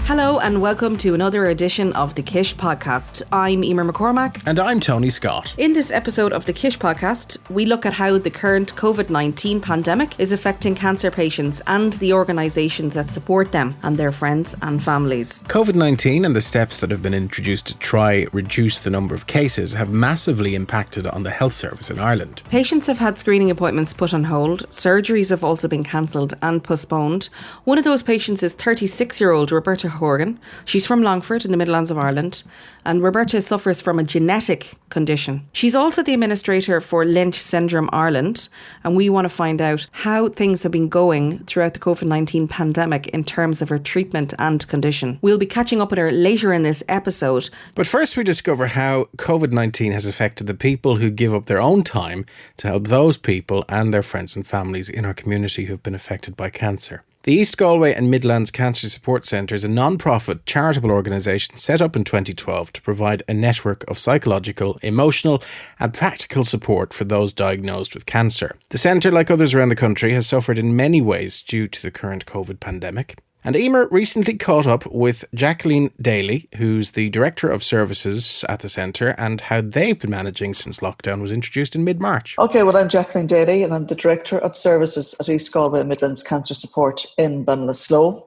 Hello and welcome to another edition of the Kish Podcast. I'm Emer McCormack. And I'm Tony Scott. In this episode of the Kish Podcast, we look at how the current COVID-19 pandemic is affecting cancer patients and the organisations that support them and their friends and families. COVID-19 and the steps that have been introduced to try reduce the number of cases have massively impacted on the health service in Ireland. Patients have had screening appointments put on hold, surgeries have also been cancelled and postponed. One of those patients is 36-year-old Roberta Horgan. She's from Longford in the Midlands of Ireland, and Roberta suffers from a genetic condition. She's also the administrator for Lynch Syndrome Ireland, and we want to find out how things have been going throughout the COVID-19 pandemic in terms of her treatment and condition. We'll be catching up with her later in this episode. But first we discover how COVID-19 has affected the people who give up their own time to help those people and their friends and families in our community who've been affected by cancer. The East Galway and Midlands Cancer Support Centre is a non-profit charitable organisation set up in 2012 to provide a network of psychological, emotional and practical support for those diagnosed with cancer. The centre, like others around the country, has suffered in many ways due to the current COVID pandemic. And Emer recently caught up with Jacqueline Daly, who's the Director of Services at the centre, and how they've been managing since lockdown was introduced in mid-March. Okay, well, I'm Jacqueline Daly and I'm the Director of Services at East Galway and Midlands Cancer Support in Ballinasloe.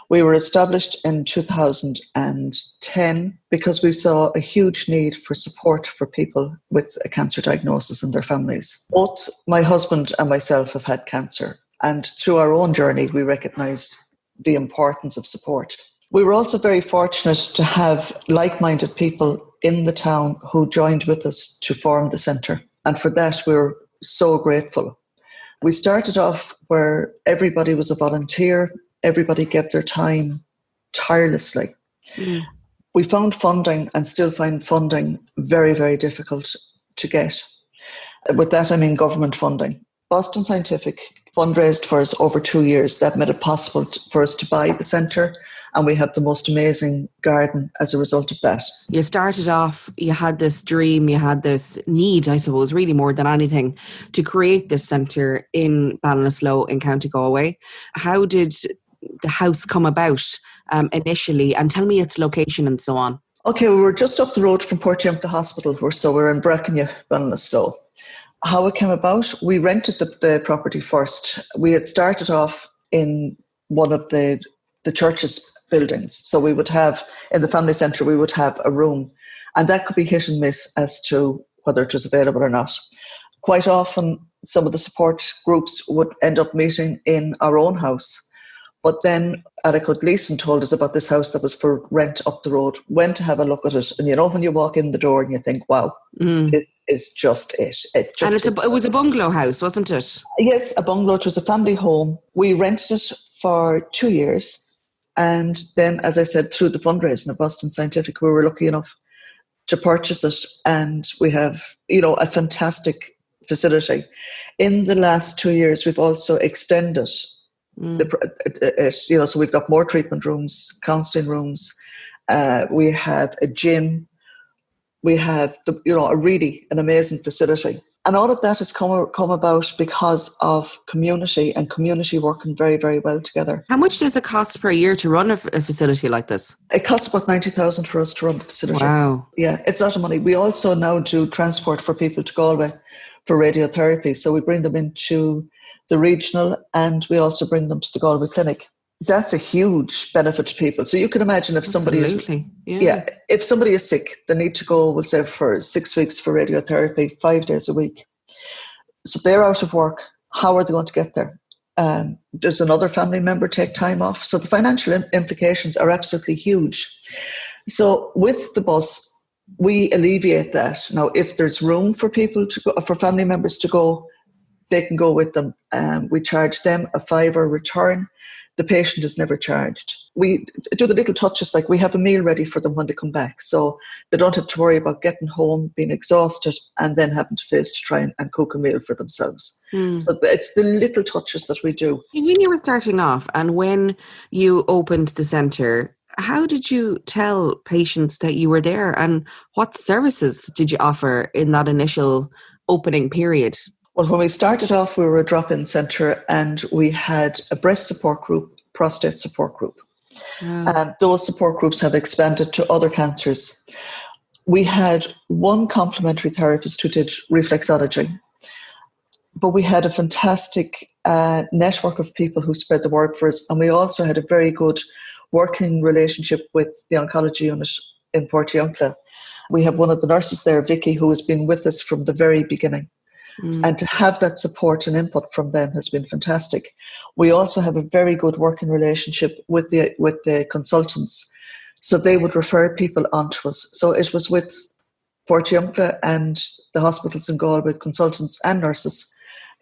We were established in 2010 because we saw a huge need for support for people with a cancer diagnosis and their families. Both my husband and myself have had cancer, and through our own journey we recognised the importance of support. We were also very fortunate to have like-minded people in the town who joined with us to form the centre, and for that we're so grateful. We started off where everybody was a volunteer, everybody gave their time tirelessly. We found funding and still find funding very, very difficult to get. With that I mean government funding. Boston Scientific fundraised for us over 2 years. That made it possible for us to buy the centre, and we have the most amazing garden as a result of that. You started off, you had this dream, you had this need, I suppose, really more than anything, to create this centre in Ballinasloe in County Galway. How did the house come about initially? And tell me its location and so on. Okay, we were just up the road from Portiumpta Hospital, so we're in Brackenham, Ballinasloe. How it came about, we rented the property first. We had started off in one of the church's buildings. So we would have, in the family centre, we would have a room. And that could be hit and miss as to whether it was available or not. Quite often, some of the support groups would end up meeting in our own house. But then Adequate Leeson told us about this house that was for rent up the road. Went to have a look at it. And you know, when you walk in the door and you think, wow, this is just it. It was a bungalow house, wasn't it? Yes, a bungalow. It was a family home. We rented it for 2 years. And then, as I said, through the fundraising of Boston Scientific, we were lucky enough to purchase it. And we have, a fantastic facility. In the last 2 years, we've also extended so we've got more treatment rooms, counselling rooms. We have a gym. We have an amazing facility, and all of that has come about because of community and community working very, very well together. How much does it cost per year to run a facility like this? It costs about 90,000 for us to run the facility. Wow! Yeah, it's a lot of money. We also now do transport for people to Galway for radiotherapy, so we bring them into the regional, and we also bring them to the Galway clinic. That's a huge benefit to people. So you can imagine if somebody if somebody is sick, they need to go, we'll say, for 6 weeks for radiotherapy, 5 days a week. So they're out of work. How are they going to get there? Does another family member take time off? So the financial implications are absolutely huge. So with the bus, we alleviate that. Now, if there's room for people to go, for family members to go, they can go with them. We charge them a £5 return. The patient is never charged. We do the little touches, like we have a meal ready for them when they come back. So they don't have to worry about getting home, being exhausted, and then having to face to try and cook a meal for themselves. So it's the little touches that we do. When you were starting off and when you opened the centre, how did you tell patients that you were there, and what services did you offer in that initial opening period? Well, when we started off, we were a drop-in centre, and we had a breast support group, prostate support group. Those support groups have expanded to other cancers. We had one complementary therapist who did reflexology, but we had a fantastic network of people who spread the word for us. And we also had a very good working relationship with the oncology unit in Portiuncula. We have one of the nurses there, Vicky, who has been with us from the very beginning. And to have that support and input from them has been fantastic. We also have a very good working relationship with the consultants. So they would refer people onto us. So it was with Portiuncula and the hospitals in Galway, consultants and nurses,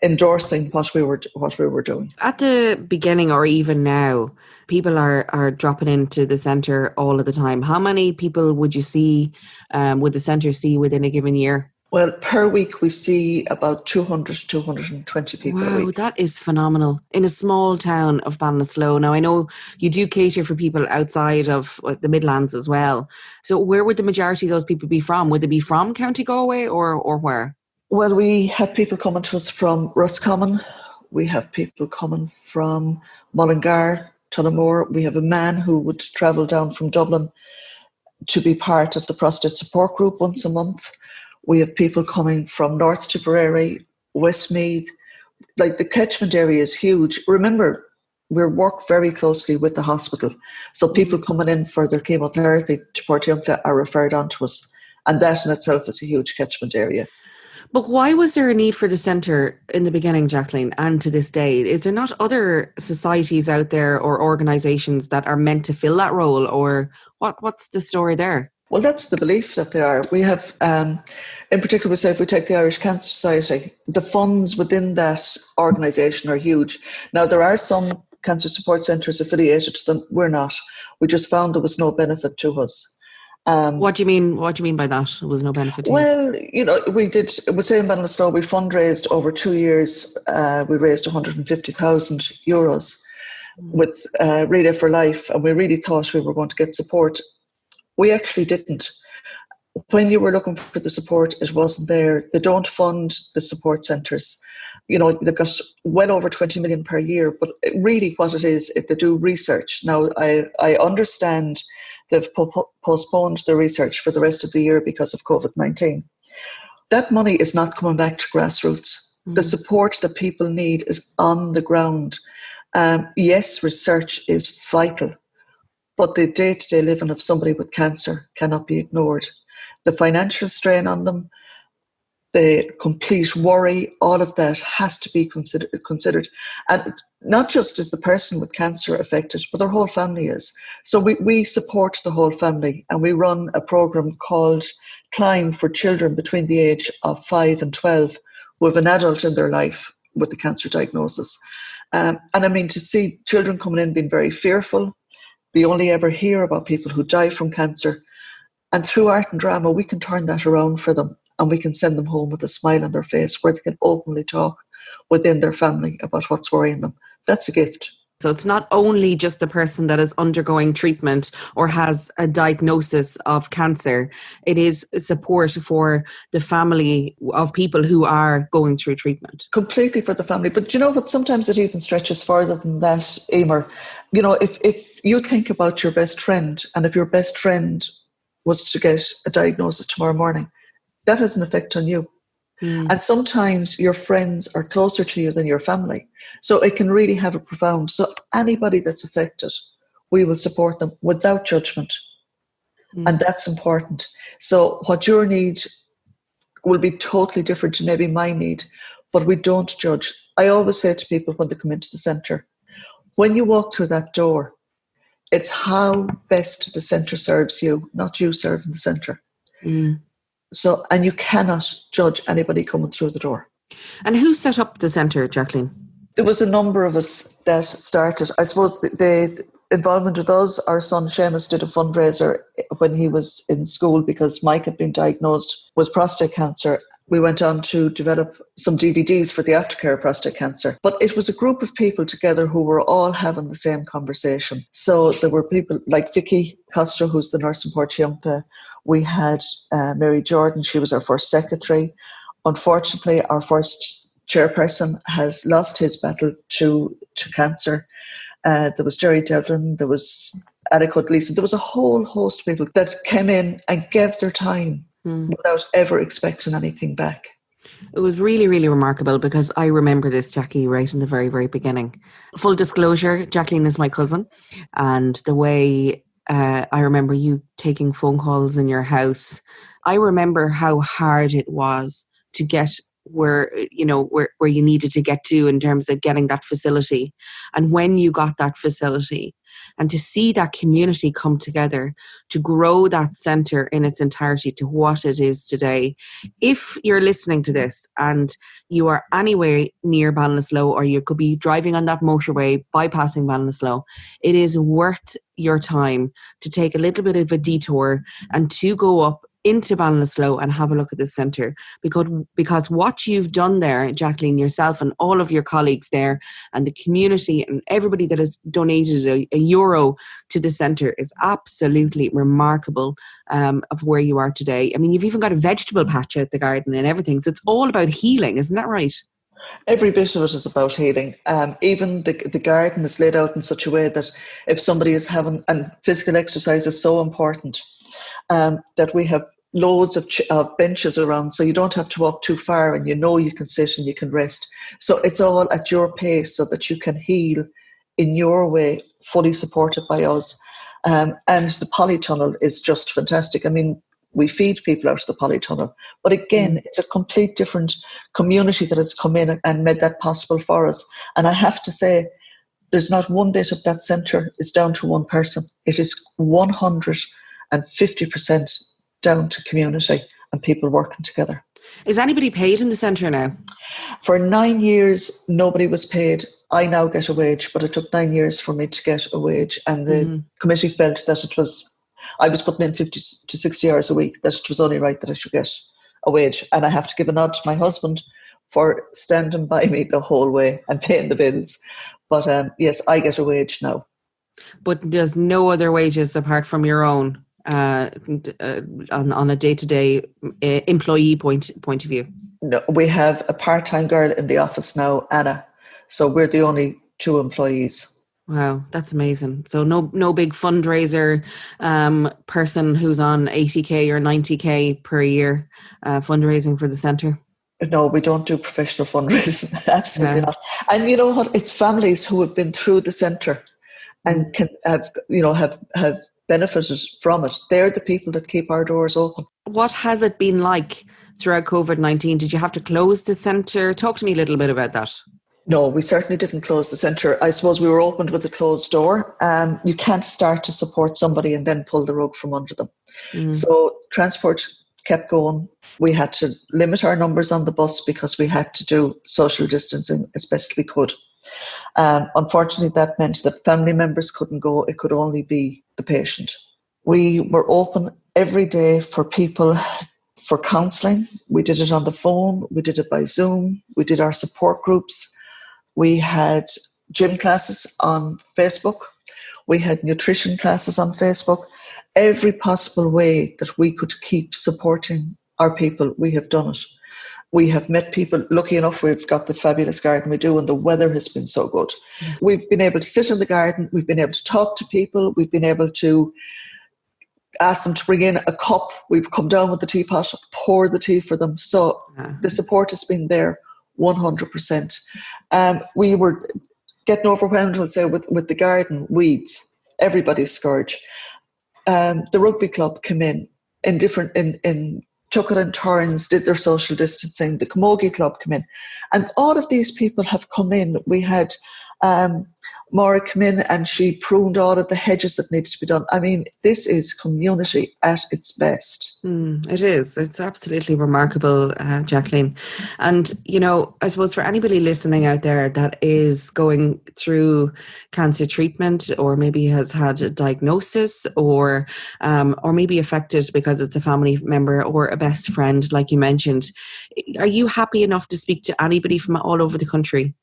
endorsing what we were doing. At the beginning, or even now, people are dropping into the centre all of the time. How many people would you see, would the centre see within a given year? Well, per week we see about 200 to 220 people a week. Wow, that is phenomenal. In a small town of Ballinasloe. Now, I know you do cater for people outside of the Midlands as well. So where would the majority of those people be from? Would they be from County Galway or where? Well, we have people coming to us from Roscommon. We have people coming from Mullingar, Tullamore. We have a man who would travel down from Dublin to be part of the prostate support group once a month. We have people coming from North Tipperary, Westmeath. Like, the catchment area is huge. Remember, we work very closely with the hospital. So people coming in for their chemotherapy to Portiuncula are referred on to us. And that in itself is a huge catchment area. But why was there a need for the centre in the beginning, Jacqueline, and to this day? Is there not other societies out there or organisations that are meant to fill that role? Or what's the story there? Well, that's the belief that there are. We have, in particular, we say if we take the Irish Cancer Society, the funds within that organisation are huge. Now, there are some cancer support centres affiliated to them. We're not. We just found there was no benefit to us. What do you mean? What do you mean by that? There was no benefit to you? Well, we say in Ballinasloe, we fundraised over 2 years. We raised €150,000 with Relay for Life, and we really thought we were going to get support. We actually didn't. When you were looking for the support, it wasn't there. They don't fund the support centres. They've got well over 20 million per year, but really what it is, they do research. Now, I understand they've postponed the research for the rest of the year because of COVID-19. That money is not coming back to grassroots. The support that people need is on the ground. Yes, research is vital, but the day-to-day living of somebody with cancer cannot be ignored. The financial strain on them, the complete worry, all of that has to be considered. And not just is the person with cancer affected, but their whole family is. So we support the whole family, and we run a programme called Climb for children between the age of 5 and 12 who have an adult in their life with the cancer diagnosis. And I mean, to see children coming in being very fearful, they only ever hear about people who die from cancer. And through art and drama, we can turn that around for them, and we can send them home with a smile on their face where they can openly talk within their family about what's worrying them. That's a gift. So it's not only just the person that is undergoing treatment or has a diagnosis of cancer. It is support for the family of people who are going through treatment. Completely for the family. But you know what? Sometimes it even stretches further than that, Emer. If you think about your best friend, and if your best friend was to get a diagnosis tomorrow morning, that has an effect on you. And sometimes your friends are closer to you than your family. So it can really have a profound. So anybody that's affected, we will support them without judgment. And that's important. So what your need will be totally different to maybe my need, but we don't judge. I always say to people when they come into the centre, when you walk through that door, it's how best the centre serves you, not you serving the centre. So, and you cannot judge anybody coming through the door. And who set up the centre, Jacqueline? There was a number of us that started. I suppose the involvement with us, our son Seamus did a fundraiser when he was in school because Mike had been diagnosed with prostate cancer. We went on to develop some DVDs for the aftercare of prostate cancer. But it was a group of people together who were all having the same conversation. So there were people like Vicky Costa, who's the nurse in Portiuncula. We had Mary Jordan, she was our first secretary. Unfortunately, our first chairperson has lost his battle to cancer. there was Jerry Devlin, there was Adequate Lisa. There was a whole host of people that came in and gave their time without ever expecting anything back. It was really, really remarkable because I remember this, Jackie, right in the very, very beginning. Full disclosure, Jacqueline is my cousin. And the way I remember you taking phone calls in your house, I remember how hard it was to get where you needed to get to in terms of getting that facility. And when you got that facility, and to see that community come together to grow that centre in its entirety to what it is today. If you're listening to this and you are anywhere near Ballinasloe, or you could be driving on that motorway bypassing Ballinasloe, it is worth your time to take a little bit of a detour and to go up into Ballinasloe and have a look at the centre, because what you've done there, Jacqueline, yourself and all of your colleagues there and the community and everybody that has donated a euro to the centre is absolutely remarkable of where you are today. I mean, you've even got a vegetable patch out the garden and everything. So it's all about healing, isn't that right? Every bit of it is about healing. Even the garden is laid out in such a way that if somebody is having, and physical exercise is so important, that we have loads of benches around, so you don't have to walk too far, and you can sit and you can rest. So it's all at your pace so that you can heal in your way, fully supported by us. And the polytunnel is just fantastic. I mean, we feed people out of the polytunnel, but again, it's a complete different community that has come in and made that possible for us. And I have to say, there's not one bit of that centre is down to one person. It is 150% down to community and people working together. Is anybody paid in the centre now? For 9 years, nobody was paid. I now get a wage, but it took 9 years for me to get a wage. And the committee felt that I was putting in 50 to 60 hours a week, that it was only right that I should get a wage. And I have to give a nod to my husband for standing by me the whole way and paying the bills. But yes, I get a wage now. But there's no other wages apart from your own? On a day-to-day employee point of view? No, we have a part-time girl in the office now, Anna. So we're the only 2 employees. Wow, that's amazing. So no big fundraiser person who's on 80k or 90k per year fundraising for the centre? No, we don't do professional fundraising. Absolutely not. And you know what? It's families who have been through the centre and can have benefited from it. They're the people that keep our doors open. What has it been like throughout COVID-19? Did you have to close the centre? Talk to me a little bit about that. No, we certainly didn't close the centre. I suppose we were opened with a closed door. You can't start to support somebody and then pull the rug from under them. So transport kept going. We had to limit our numbers on the bus because we had to do social distancing as best we could. Unfortunately, that meant that family members couldn't go. It could only be the patient. We were open every day for people for counselling. We did it on the phone. We did it by Zoom. We did our support groups. We had gym classes on Facebook. We had nutrition classes on Facebook. Every possible way that we could keep supporting our people, we have done it. We have met people. Lucky enough, we've got the fabulous garden we do, and the weather has been so good. We've been able to sit in the garden. We've been able to talk to people. We've been able to ask them to bring in a cup. We've come down with the teapot, pour the tea for them. So the support has been there 100%. We were getting overwhelmed, we'll say, with the garden weeds, everybody's scourge. The rugby club came in took it in turns, did their social distancing. The Camogie Club come in. And all of these people have come in. We had Maura come in and she pruned all of the hedges that needed to be done. I mean, this is community at its best. It is. It's absolutely remarkable, Jacqueline. And, I suppose for anybody listening out there that is going through cancer treatment or maybe has had a diagnosis or maybe affected because it's a family member or a best friend, like you mentioned, are you happy enough to speak to anybody from all over the country?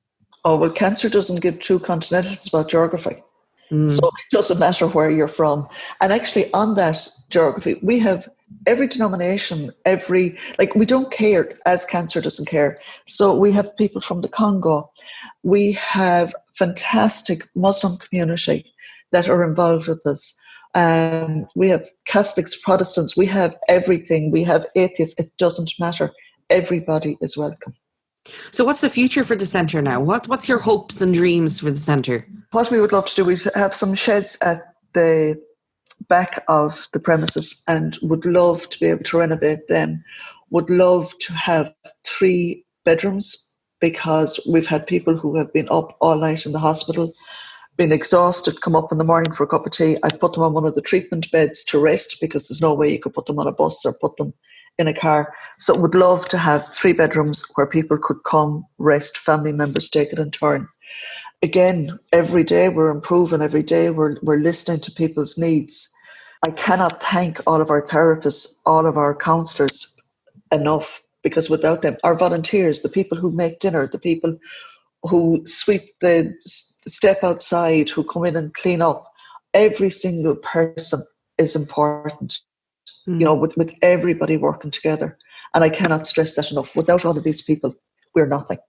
Oh, well, cancer doesn't give two continents, it's about geography. So it doesn't matter where you're from. And actually on that geography, we have every denomination, we don't care as cancer doesn't care. So we have people from the Congo. We have fantastic Muslim community that are involved with us. We have Catholics, Protestants, we have everything. We have atheists. It doesn't matter. Everybody is welcome. So what's the future for the centre now? What's your hopes and dreams for the centre? What we would love to do is have some sheds at the back of the premises, and would love to be able to renovate them. Would love to have 3 bedrooms, because we've had people who have been up all night in the hospital, been exhausted, come up in the morning for a cup of tea. I've put them on one of the treatment beds to rest, because there's no way you could put them on a bus or put them in a car. So would love to have 3 bedrooms where people could come, rest, family members take it in turn. Again, every day we're improving, every day we're listening to people's needs. I cannot thank all of our therapists, all of our counsellors enough, because without them, our volunteers, the people who make dinner, the people who sweep the step outside, who come in and clean up, every single person is important. You know, with everybody working together. And I cannot stress that enough. Without all of these people, we're nothing.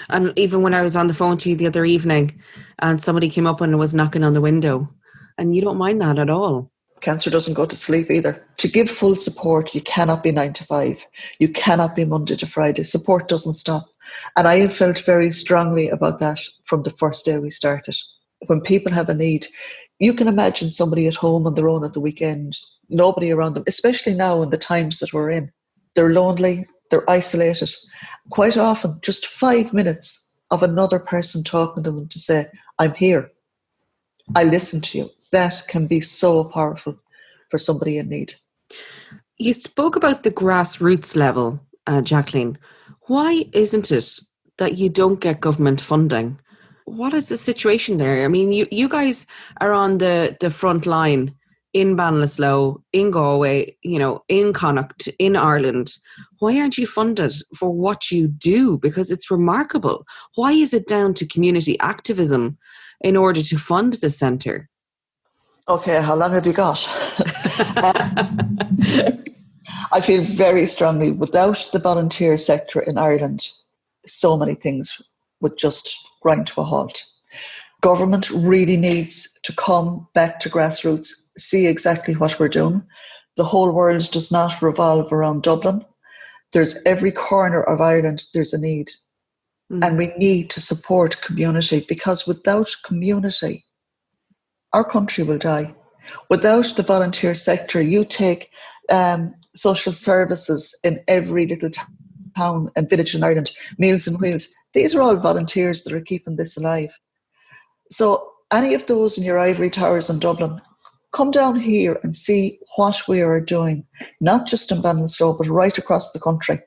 And even when I was on the phone to you the other evening and somebody came up and was knocking on the window, and you don't mind that at all. Cancer doesn't go to sleep either. To give full support, you cannot be 9 to 5. You cannot be Monday to Friday. Support doesn't stop. And I have felt very strongly about that from the first day we started. When people have a need, you can imagine somebody at home on their own at the weekend, nobody around them, especially now in the times that we're in. They're lonely, they're isolated. Quite often, just 5 minutes of another person talking to them to say, I'm here, I listen to you. That can be so powerful for somebody in need. You spoke about the grassroots level, Jacqueline. Why isn't it that you don't get government funding? What is the situation there? I mean, you guys are on the front line in Ballinasloe, in Galway, you know, in Connacht, in Ireland. Why aren't you funded for what you do? Because it's remarkable. Why is it down to community activism in order to fund the centre? Okay, how long have you got? I feel very strongly, without the volunteer sector in Ireland, so many things would just grind to a halt. Government really needs to come back to grassroots, see exactly what we're doing. The whole world does not revolve around Dublin. There's every corner of Ireland, there's a need. And we need to support community, because without community, our country will die. Without the volunteer sector, you take social services in every little town and village in Ireland, Meals on Wheels. These are all volunteers that are keeping this alive. So any of those in your ivory towers in Dublin, come down here and see what we are doing, not just in Ballinasloe, but right across the country.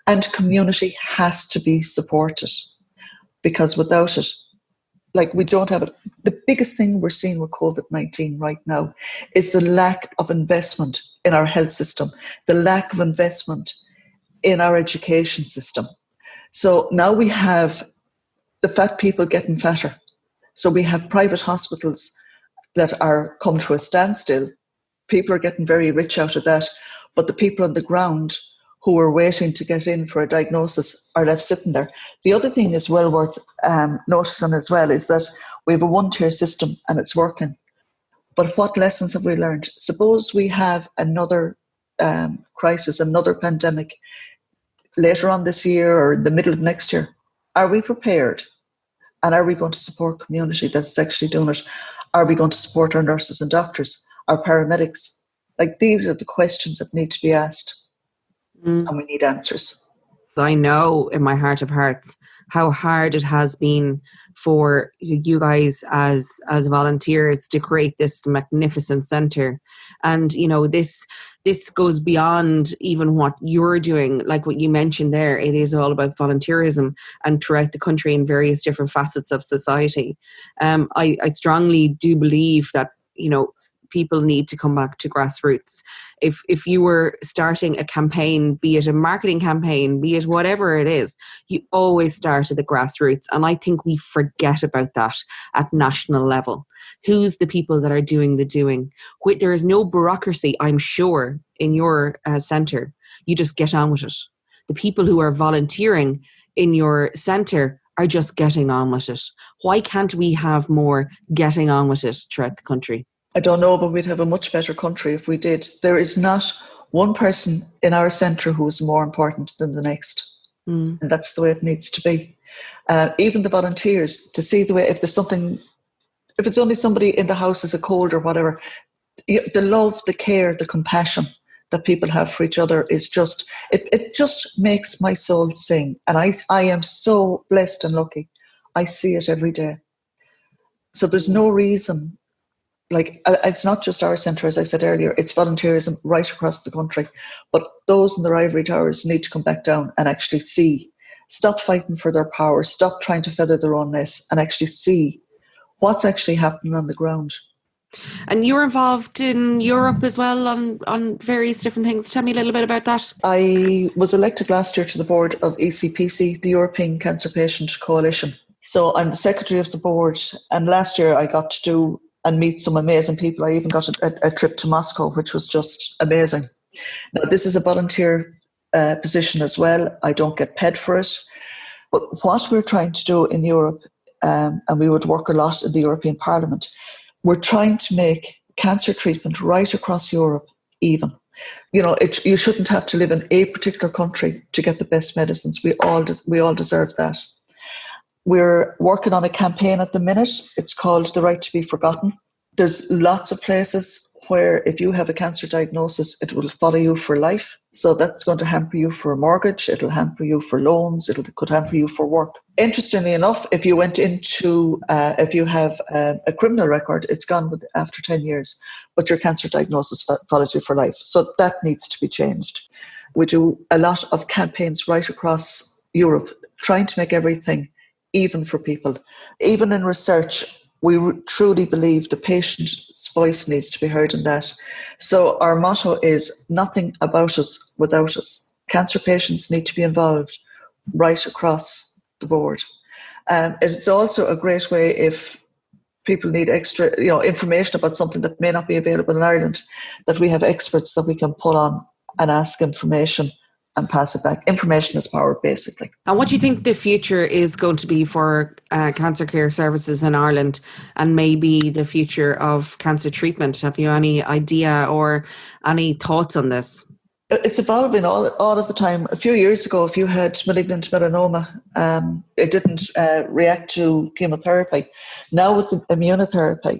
And community has to be supported, because without it, like, we don't have it. The biggest thing we're seeing with COVID-19 right now is the lack of investment in our health system, the lack of investment in our education system. So now we have the fat people getting fatter. So we have private hospitals that are come to a standstill. People are getting very rich out of that, but the people on the ground who are waiting to get in for a diagnosis are left sitting there. The other thing is well worth noticing as well is that we have a one-tier system and it's working. But what lessons have we learned? Suppose we have another crisis, another pandemic later on this year or in the middle of next year. Are we prepared? And are we going to support community that's actually doing it? Are we going to support our nurses and doctors, our paramedics? Like, these are the questions that need to be asked. And we need answers. I know in my heart of hearts how hard it has been for you guys as volunteers to create this magnificent centre. And, you know, this goes beyond even what you're doing. Like what you mentioned there, it is all about volunteerism and throughout the country in various different facets of society. I strongly do believe that, you know, people need to come back to grassroots. If you were starting a campaign, be it a marketing campaign, be it whatever it is, you always start at the grassroots. And I think we forget about that at national level. Who's the people that are doing the doing? There is no bureaucracy, I'm sure, in your centre. You just get on with it. The people who are volunteering in your centre are just getting on with it? Why can't we have more getting on with it throughout the country? I don't know, but we'd have a much better country if we did. There is not one person in our centre who is more important than the next. And that's the way it needs to be. Even the volunteers, to see the way, if it's only somebody in the house has a cold or whatever, the love, the care, the compassion that people have for each other is just, it just makes my soul sing. And I am so blessed and lucky. I see it every day. So there's no reason, like, it's not just our centre, as I said earlier, it's volunteerism right across the country. But those in their ivory towers need to come back down and actually stop fighting for their power, stop trying to feather their own nest, and actually see what's actually happening on the ground. And you're involved in Europe as well on various different things. Tell me a little bit about that. I was elected last year to the board of ECPC, the European Cancer Patient Coalition. So I'm the secretary of the board. And last year I got to do and meet some amazing people. I even got a trip to Moscow, which was just amazing. Now, this is a volunteer position as well. I don't get paid for it. But what we're trying to do in Europe, and we would work a lot in the European Parliament, we're trying to make cancer treatment right across Europe even. You know, you shouldn't have to live in a particular country to get the best medicines. We all deserve that. We're working on a campaign at the minute. It's called The Right to Be Forgotten. There's lots of places where if you have a cancer diagnosis, it will follow you for life. So that's going to hamper you for a mortgage. It'll hamper you for loans. It could hamper you for work. Interestingly enough, if you went into, if you have a criminal record, it's gone after 10 years, but your cancer diagnosis follows you for life. So that needs to be changed. We do a lot of campaigns right across Europe, trying to make everything even for people. Even in research, we truly believe the patient's voice needs to be heard in that. So our motto is nothing about us without us. Cancer patients need to be involved right across the board. It's also a great way if people need extra, information about something that may not be available in Ireland, that we have experts that we can pull on and ask information and pass it back. Information is power, basically. And what do you think the future is going to be for cancer care services in Ireland, and maybe the future of cancer treatment? Have you any idea or any thoughts on this? It's evolving all of the time. A few years ago, if you had malignant melanoma, it didn't react to chemotherapy. Now with the immunotherapy,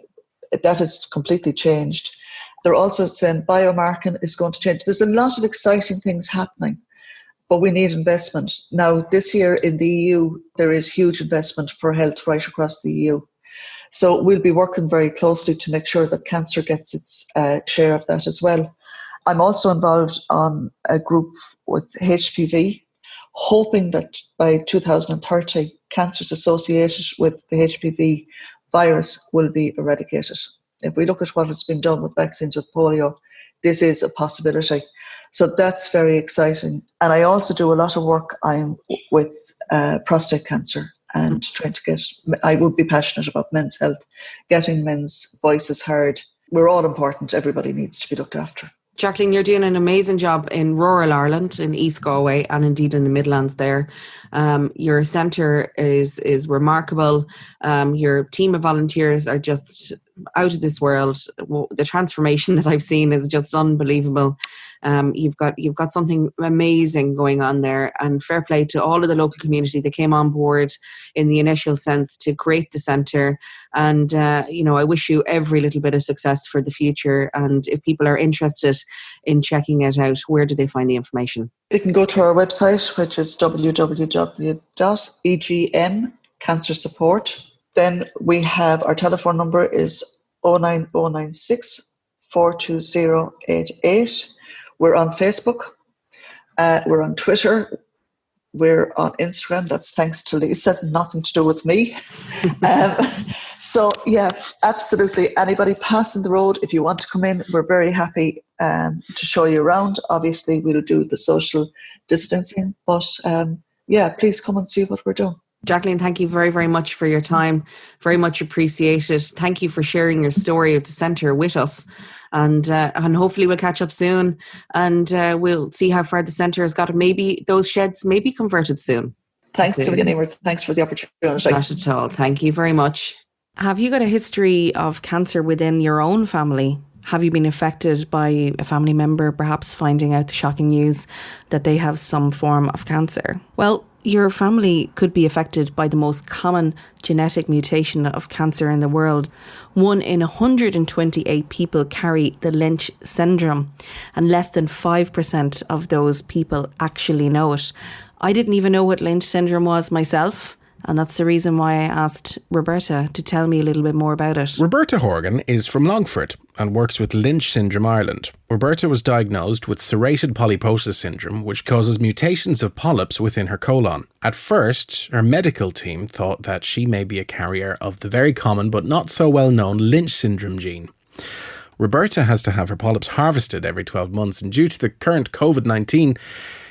that has completely changed. They're also saying biomarking is going to change. There's a lot of exciting things happening, but we need investment. Now, this year in the EU, there is huge investment for health right across the EU. So we'll be working very closely to make sure that cancer gets its share of that as well. I'm also involved on a group with HPV, hoping that by 2030, cancers associated with the HPV virus will be eradicated. If we look at what has been done with vaccines with polio, this is a possibility. So that's very exciting. And I also do a lot of work with prostate cancer and trying to I would be passionate about men's health, getting men's voices heard. We're all important. Everybody needs to be looked after. Jacqueline, you're doing an amazing job in rural Ireland, in East Galway, and indeed in the Midlands there. Your centre is remarkable. Your team of volunteers are just out of this world. The transformation that I've seen is just unbelievable. You've got something amazing going on there, and fair play to all of the local community that came on board in the initial sense to create the centre. And I wish you every little bit of success for the future. And if people are interested in checking it out, where do they find the information? They can go to our website, which is www.egm Cancer Support. Then we have our telephone number is 09096 42088. We're on Facebook. We're on Twitter. We're on Instagram. That's thanks to Lisa, nothing to do with me. So, yeah, absolutely. Anybody passing the road, if you want to come in, we're very happy to show you around. Obviously, we'll do the social distancing. But, please come and see what we're doing. Jacqueline, thank you very, very much for your time. Very much appreciated. Thank you for sharing your story of the centre with us. And hopefully we'll catch up soon, and we'll see how far the centre has got. Maybe those sheds may be converted soon. Thanks again, Emer. Thanks for the opportunity. Not at all. Thank you very much. Have you got a history of cancer within your own family? Have you been affected by a family member perhaps finding out the shocking news that they have some form of cancer? Well, your family could be affected by the most common genetic mutation of cancer in the world. 1 in 128 people carry the Lynch syndrome, and less than 5% of those people actually know it. I didn't even know what Lynch syndrome was myself. And that's the reason why I asked Roberta to tell me a little bit more about it. Roberta Horgan is from Longford and works with Lynch Syndrome Ireland. Roberta was diagnosed with serrated polyposis syndrome, which causes mutations of polyps within her colon. At first, her medical team thought that she may be a carrier of the very common but not so well known Lynch syndrome gene. Roberta has to have her polyps harvested every 12 months, and due to the current COVID-19,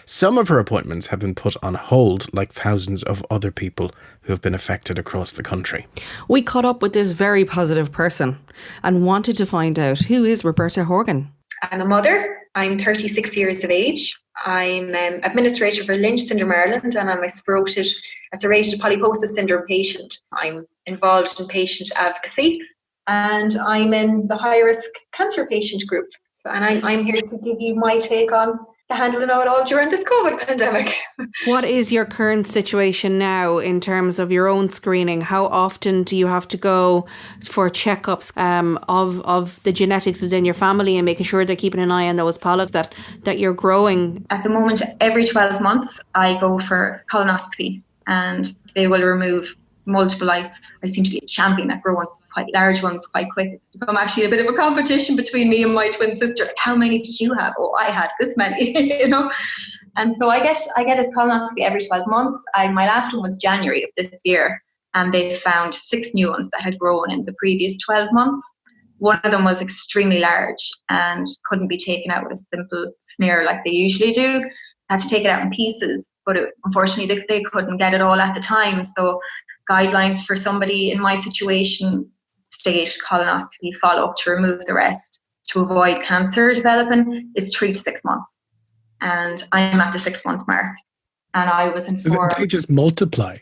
some of her appointments have been put on hold, like thousands of other people who have been affected across the country. We caught up with this very positive person and wanted to find out, who is Roberta Horgan? I'm a mother. I'm 36 years of age. I'm administrator for Lynch Syndrome Ireland, and I'm a serrated polyposis syndrome patient. I'm involved in patient advocacy, and I'm in the high-risk cancer patient group. And I'm here to give you my take on handling it all during this COVID pandemic. What is your current situation now in terms of your own screening? How often do you have to go for checkups of the genetics within your family and making sure they're keeping an eye on those polyps that you're growing? At the moment, every 12 months, I go for colonoscopy, and they will remove multiple. I seem to be a champion at growing quite large ones quite quick. It's become actually a bit of a competition between me and my twin sister. How many did you have? Oh, I had this many, And so I get a colonoscopy every 12 months. My last one was January of this year, and they found 6 new ones that had grown in the previous 12 months. One of them was extremely large and couldn't be taken out with a simple smear like they usually do. Had to take it out in pieces, but unfortunately they couldn't get it all at the time. So guidelines for somebody in my situation state colonoscopy follow-up to remove the rest to avoid cancer developing is 3 to 6 months. And I'm at the 6-month mark. And I was informed. They just multiply.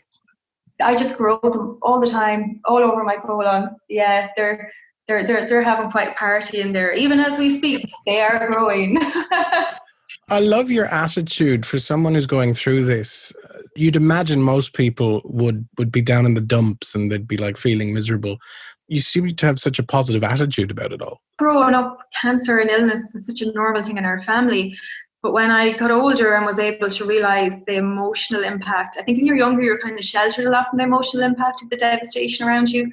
I just grow them all the time, all over my colon. Yeah, they're having quite a party in there. Even as we speak, they are growing. I love your attitude for someone who's going through this. You'd imagine most people would be down in the dumps and they'd be like feeling miserable. You seem to have such a positive attitude about it all. Growing up, cancer and illness was such a normal thing in our family. But when I got older and was able to realise the emotional impact, I think when you're younger, you're kind of sheltered a lot from the emotional impact of the devastation around you.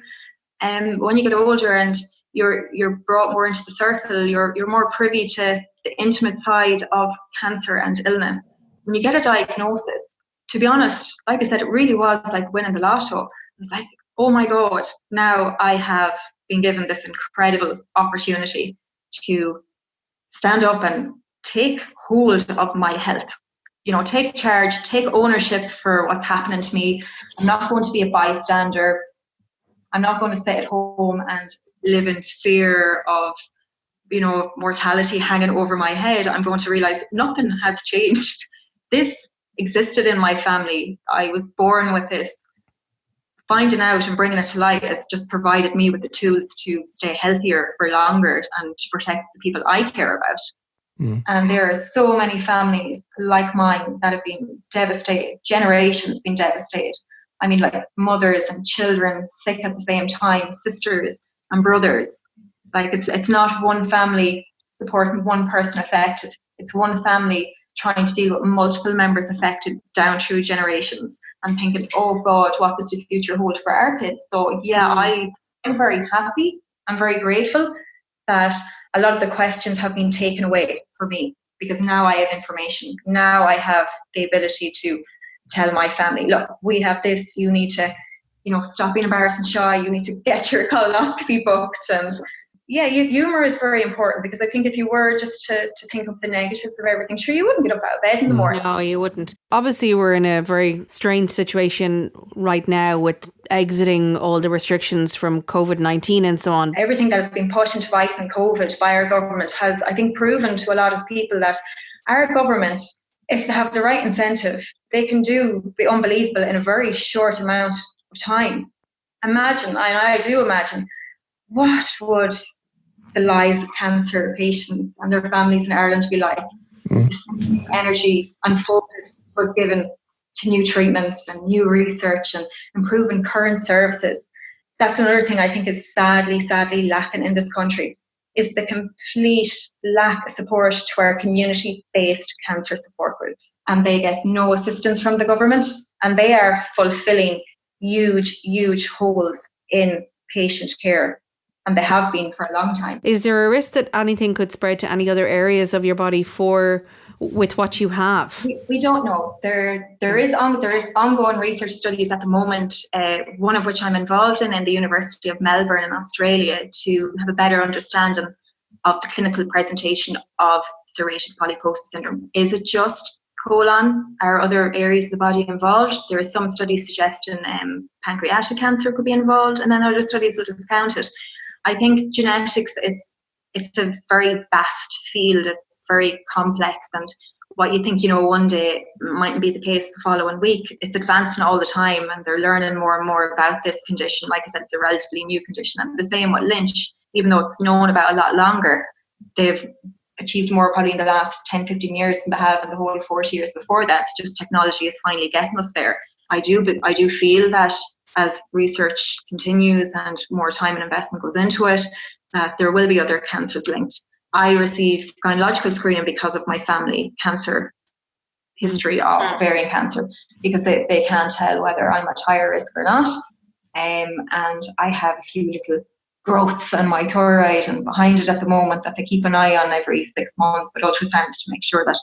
And when you get older and you're brought more into the circle, you're more privy to the intimate side of cancer and illness. When you get a diagnosis, to be honest, like I said, it really was like winning the lotto. It was like, oh my God, now I have been given this incredible opportunity to stand up and take hold of my health. Take charge, take ownership for what's happening to me. I'm not going to be a bystander. I'm not going to sit at home and live in fear of, mortality hanging over my head. I'm going to realize nothing has changed. This existed in my family. I was born with this. Finding out and bringing it to light has just provided me with the tools to stay healthier for longer and to protect the people I care about. Mm. And there are so many families like mine that have been devastated, generations been devastated. I mean, like mothers and children sick at the same time, sisters and brothers. Like it's not one family supporting one person affected. It's one family trying to deal with multiple members affected down through generations and thinking, oh God, what does the future hold for our kids? So yeah, I'm very happy. I'm very grateful that a lot of the questions have been taken away for me because now I have information. Now I have the ability to tell my family, look, we have this, you need to, stop being embarrassed and shy, you need to get your colonoscopy booked. And yeah, humor is very important because I think if you were just to think of the negatives of everything, sure, you wouldn't get up out of bed in the morning. No, you wouldn't. Obviously, we're in a very strange situation right now with exiting all the restrictions from COVID-19 and so on. Everything that has been put into fighting COVID by our government has, I think, proven to a lot of people that our government if they have the right incentive, they can do the unbelievable in a very short amount of time. Imagine, and I do imagine, what would the lives of cancer patients and their families in Ireland be like? The energy and focus was given to new treatments and new research and improving current services. That's another thing I think is sadly lacking in this country, is the complete lack of support to our community-based cancer support groups. And they get no assistance from the government, and they are fulfilling huge holes in patient care. And they have been for a long time. Is there a risk that anything could spread to any other areas of your body with what you have? We don't know. There is ongoing research studies at the moment, one of which I'm involved in the University of Melbourne in Australia, to have a better understanding of the clinical presentation of serrated polyposis syndrome. Is it just colon? Are other areas of the body involved? There are some studies suggesting pancreatic cancer could be involved, and then other studies will discount it. I think genetics, it's a very vast field. It's very complex, and what you think you know one day mightn't be the case the following week. It's advancing all the time, and they're learning more and more about this condition. Like I said, it's a relatively new condition. And the same with Lynch, even though it's known about a lot longer, they've achieved more probably in the last 10, 15 years than they have in the whole 40 years before that. It's just technology is finally getting us there. I do feel that as research continues and more time and investment goes into it, that there will be other cancers linked. I receive gynecological screening because of my family cancer history of ovarian cancer, because they can't tell whether I'm at higher risk or not. And I have a few little growths on my thyroid and behind it at the moment that they keep an eye on every 6 months with ultrasounds to make sure that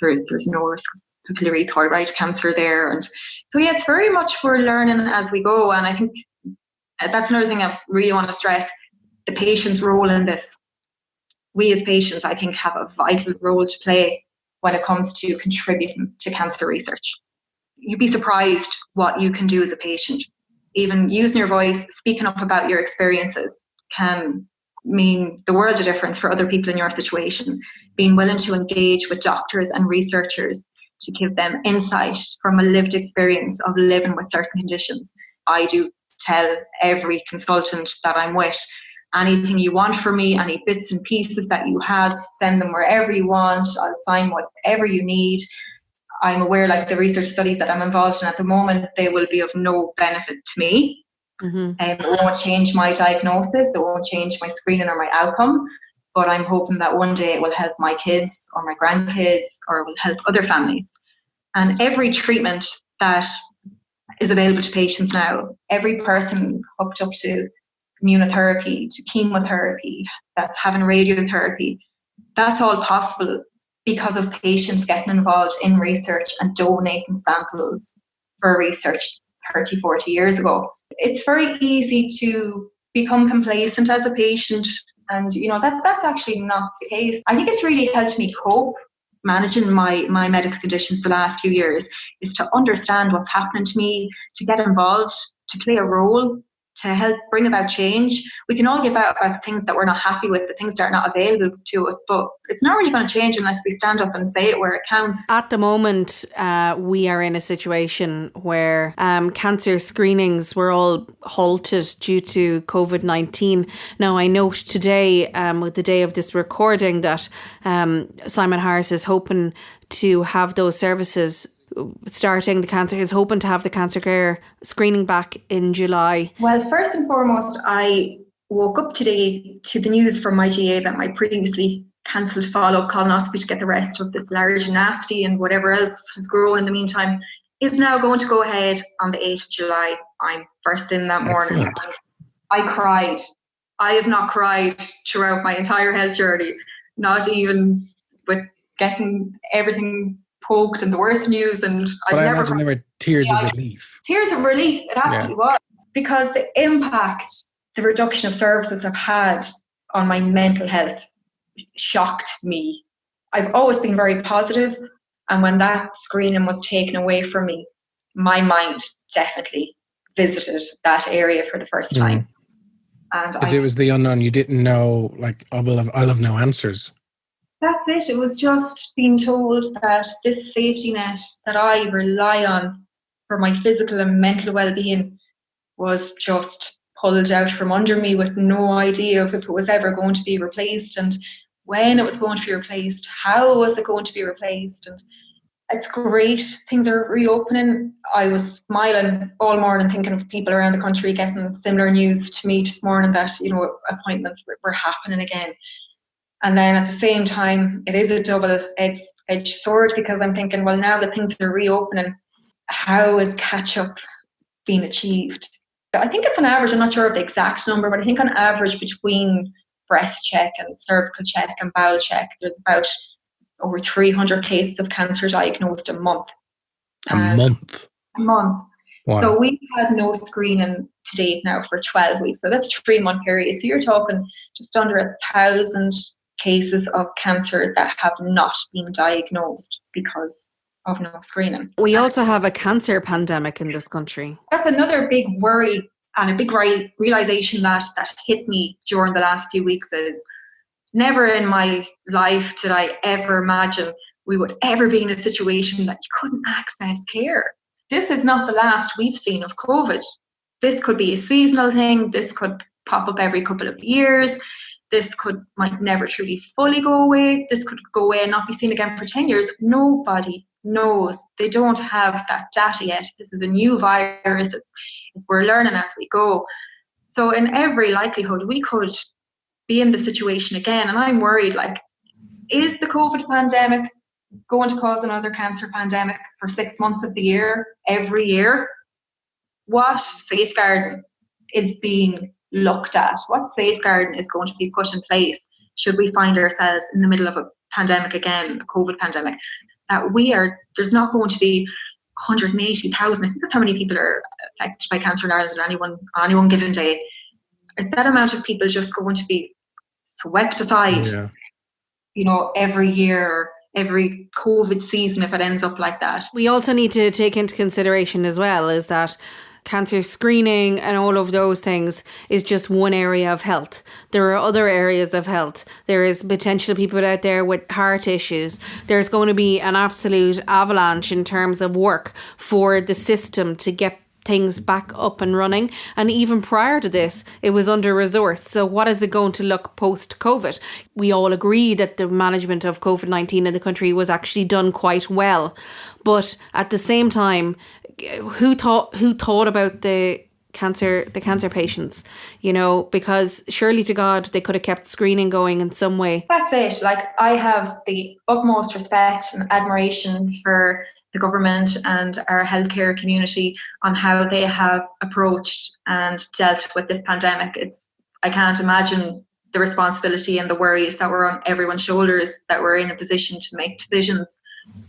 there's no risk of papillary thyroid cancer there. And so, yeah, it's very much we're learning as we go. And I think that's another thing I really want to stress, the patient's role in this. We as patients, I think, have a vital role to play when it comes to contributing to cancer research. You'd be surprised what you can do as a patient. Even using your voice, speaking up about your experiences can mean the world of difference for other people in your situation. Being willing to engage with doctors and researchers to give them insight from a lived experience of living with certain conditions. I do tell every consultant that I'm with, anything you want from me, any bits and pieces that you have, send them wherever you want. I'll sign whatever you need. I'm aware, like the research studies that I'm involved in at the moment, they will be of no benefit to me. And it won't change my diagnosis, it won't change my screening or my outcome. But I'm hoping that one day it will help my kids or my grandkids, or will help other families. And every treatment that is available to patients now, every person hooked up to immunotherapy, to chemotherapy, that's having radiotherapy, that's all possible because of patients getting involved in research and donating samples for research 30, 40 years ago. It's very easy to become complacent as a patient, and that's actually not the case. I think it's really helped me cope managing my medical conditions the last few years, is to understand what's happening to me, to get involved, to play a role, to help bring about change. We can all give out about the things that we're not happy with, the things that are not available to us, but it's not really going to change unless we stand up and say it where it counts. At the moment, we are in a situation where cancer screenings were all halted due to COVID-19. Now, I note today, with the day of this recording, that Simon Harris is hoping to have those services starting. Is hoping to have the cancer care screening back in July. Well, first and foremost, I woke up today to the news from my GA that my previously cancelled follow-up colonoscopy to get the rest of this large nasty and whatever else has grown in the meantime is now going to go ahead on the 8th of July. I'm first in that morning. I cried. I have not cried throughout my entire health journey, not even with getting everything poked and the worst news. And but I imagine there were tears of relief. Tears of relief, it absolutely was. Because the impact the reduction of services have had on my mental health shocked me. I've always been very positive, and when that screening was taken away from me, my mind definitely visited that area for the first time. And because it was the unknown. You didn't know, like, I'll have no answers. That's it. It was just being told that this safety net that I rely on for my physical and mental well-being was just pulled out from under me with no idea of if it was ever going to be replaced and when it was going to be replaced, how was it going to be replaced. And it's great. Things are reopening. I was smiling all morning thinking of people around the country getting similar news to me this morning that, appointments were happening again. And then at the same time, it is a double-edged sword because I'm thinking, well, now that things are reopening, how is catch-up being achieved? I think it's an average, I'm not sure of the exact number, but I think on average between breast check and cervical check and bowel check, there's about over 300 cases of cancer diagnosed a month. A month? A month. Wow. So we've had no screening to date now for 12 weeks. So that's a 3-month period. So you're talking just under 1,000 cases of cancer that have not been diagnosed because of no screening. We also have a cancer pandemic in this country. That's another big worry and a big realization that hit me during the last few weeks is never in my life did I ever imagine we would ever be in a situation that you couldn't access care. This is not the last we've seen of COVID. This could be a seasonal thing. This could pop up every couple of years. This might never truly fully go away. This could go away and not be seen again for 10 years. Nobody knows. They don't have that data yet. This is a new virus. We're learning as we go. So in every likelihood, we could be in the situation again. And I'm worried, is the COVID pandemic going to cause another cancer pandemic for 6 months of the year, every year? What safeguarding is being looked at? What safeguarding is going to be put in place should we find ourselves in the middle of a pandemic again, a COVID pandemic, that there's not going to be 180,000. I think that's how many people are affected by cancer in Ireland on any one given day. Is that amount of people just going to be swept aside, every year, every COVID season if it ends up like that? We also need to take into consideration as well is that cancer screening and all of those things is just one area of health. There are other areas of health. There is potential people out there with heart issues. There's going to be an absolute avalanche in terms of work for the system to get things back up and running. And even prior to this, it was under-resourced. So what is it going to look post-COVID? We all agree that the management of COVID-19 in the country was actually done quite well. But at the same time, who thought about the cancer patients, because surely to God they could have kept screening going in some way. That's it. I have the utmost respect and admiration for the government and our healthcare community on how they have approached and dealt with this pandemic. I can't imagine the responsibility and the worries that were on everyone's shoulders that were in a position to make decisions,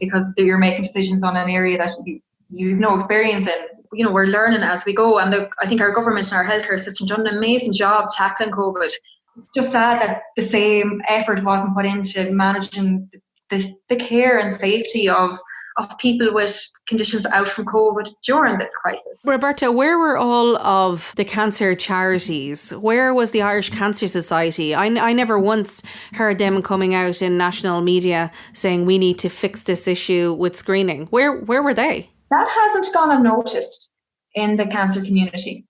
because you're making decisions on an area that you've no experience in. We're learning as we go, and I think our government and our healthcare system done an amazing job tackling COVID. It's just sad that the same effort wasn't put into managing the care and safety of people with conditions out from COVID during this crisis. Roberta, where were all of the cancer charities? Where was the Irish Cancer Society? I never once heard them coming out in national media saying we need to fix this issue with screening. Where were they? That hasn't gone unnoticed in the cancer community.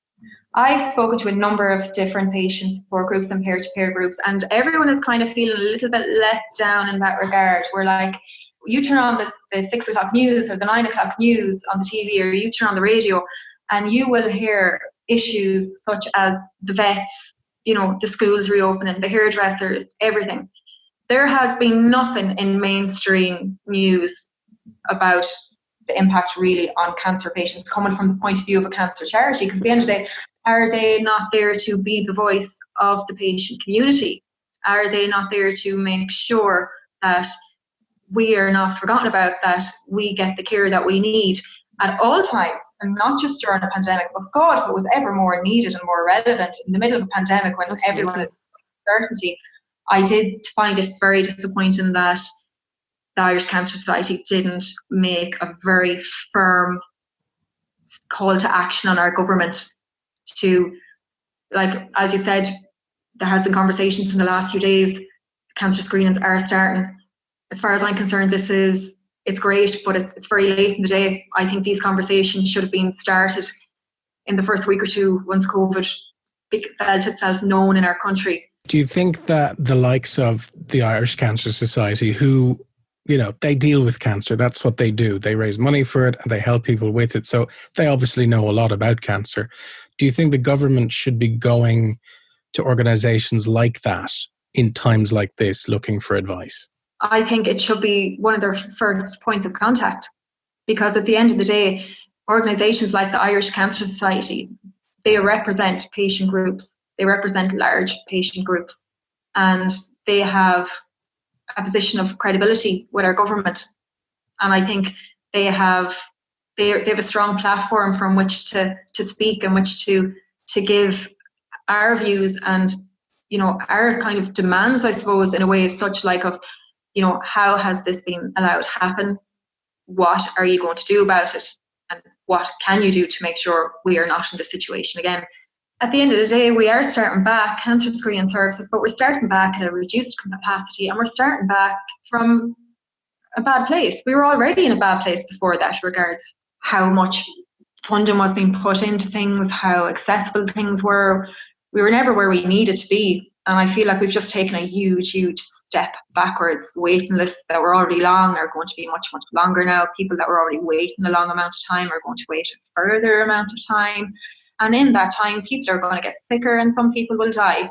I've spoken to a number of different patient support groups and peer-to-peer groups, and everyone is kind of feeling a little bit let down in that regard. We're like, you turn on the 6 o'clock news or the 9 o'clock news on the TV, or you turn on the radio, and you will hear issues such as the vets, the schools reopening, the hairdressers, everything. There has been nothing in mainstream news about the impact really on cancer patients coming from the point of view of a cancer charity, because at the end of the day, are they not there to be the voice of the patient community? Are they not there to make sure that we are not forgotten about, that we get the care that we need at all times, and not just during a pandemic, but God, if it was ever more needed and more relevant in the middle of a pandemic when everyone is in uncertainty. I did find it very disappointing that the Irish Cancer Society didn't make a very firm call to action on our government to, as you said, there has been conversations in the last few days. cancer screenings are starting. As far as I'm concerned, it's great, but it's very late in the day. I think these conversations should have been started in the first week or two once COVID felt itself known in our country. Do you think that the likes of the Irish Cancer Society, who, they deal with cancer, that's what they do. They raise money for it and they help people with it. So they obviously know a lot about cancer. Do you think the government should be going to organisations like that in times like this, looking for advice? I think it should be one of their first points of contact, because at the end of the day, organisations like the Irish Cancer Society, they represent patient groups. They represent large patient groups, and they have a position of credibility with our government. And I think they have a strong platform from which to speak and which to give our views and, our kind of demands, I suppose, in a way such like of, how has this been allowed to happen? What are you going to do about it? And what can you do to make sure we are not in this situation again? At the end of the day, we are starting back cancer screening services, but we're starting back at a reduced capacity, and we're starting back from a bad place. We were already in a bad place before that, regards how much funding was being put into things, how accessible things were. We were never where we needed to be. And I feel like we've just taken a huge, huge step backwards. Waiting lists that were already long are going to be much, much longer now. People that were already waiting a long amount of time are going to wait a further amount of time. And in that time, people are going to get sicker and some people will die.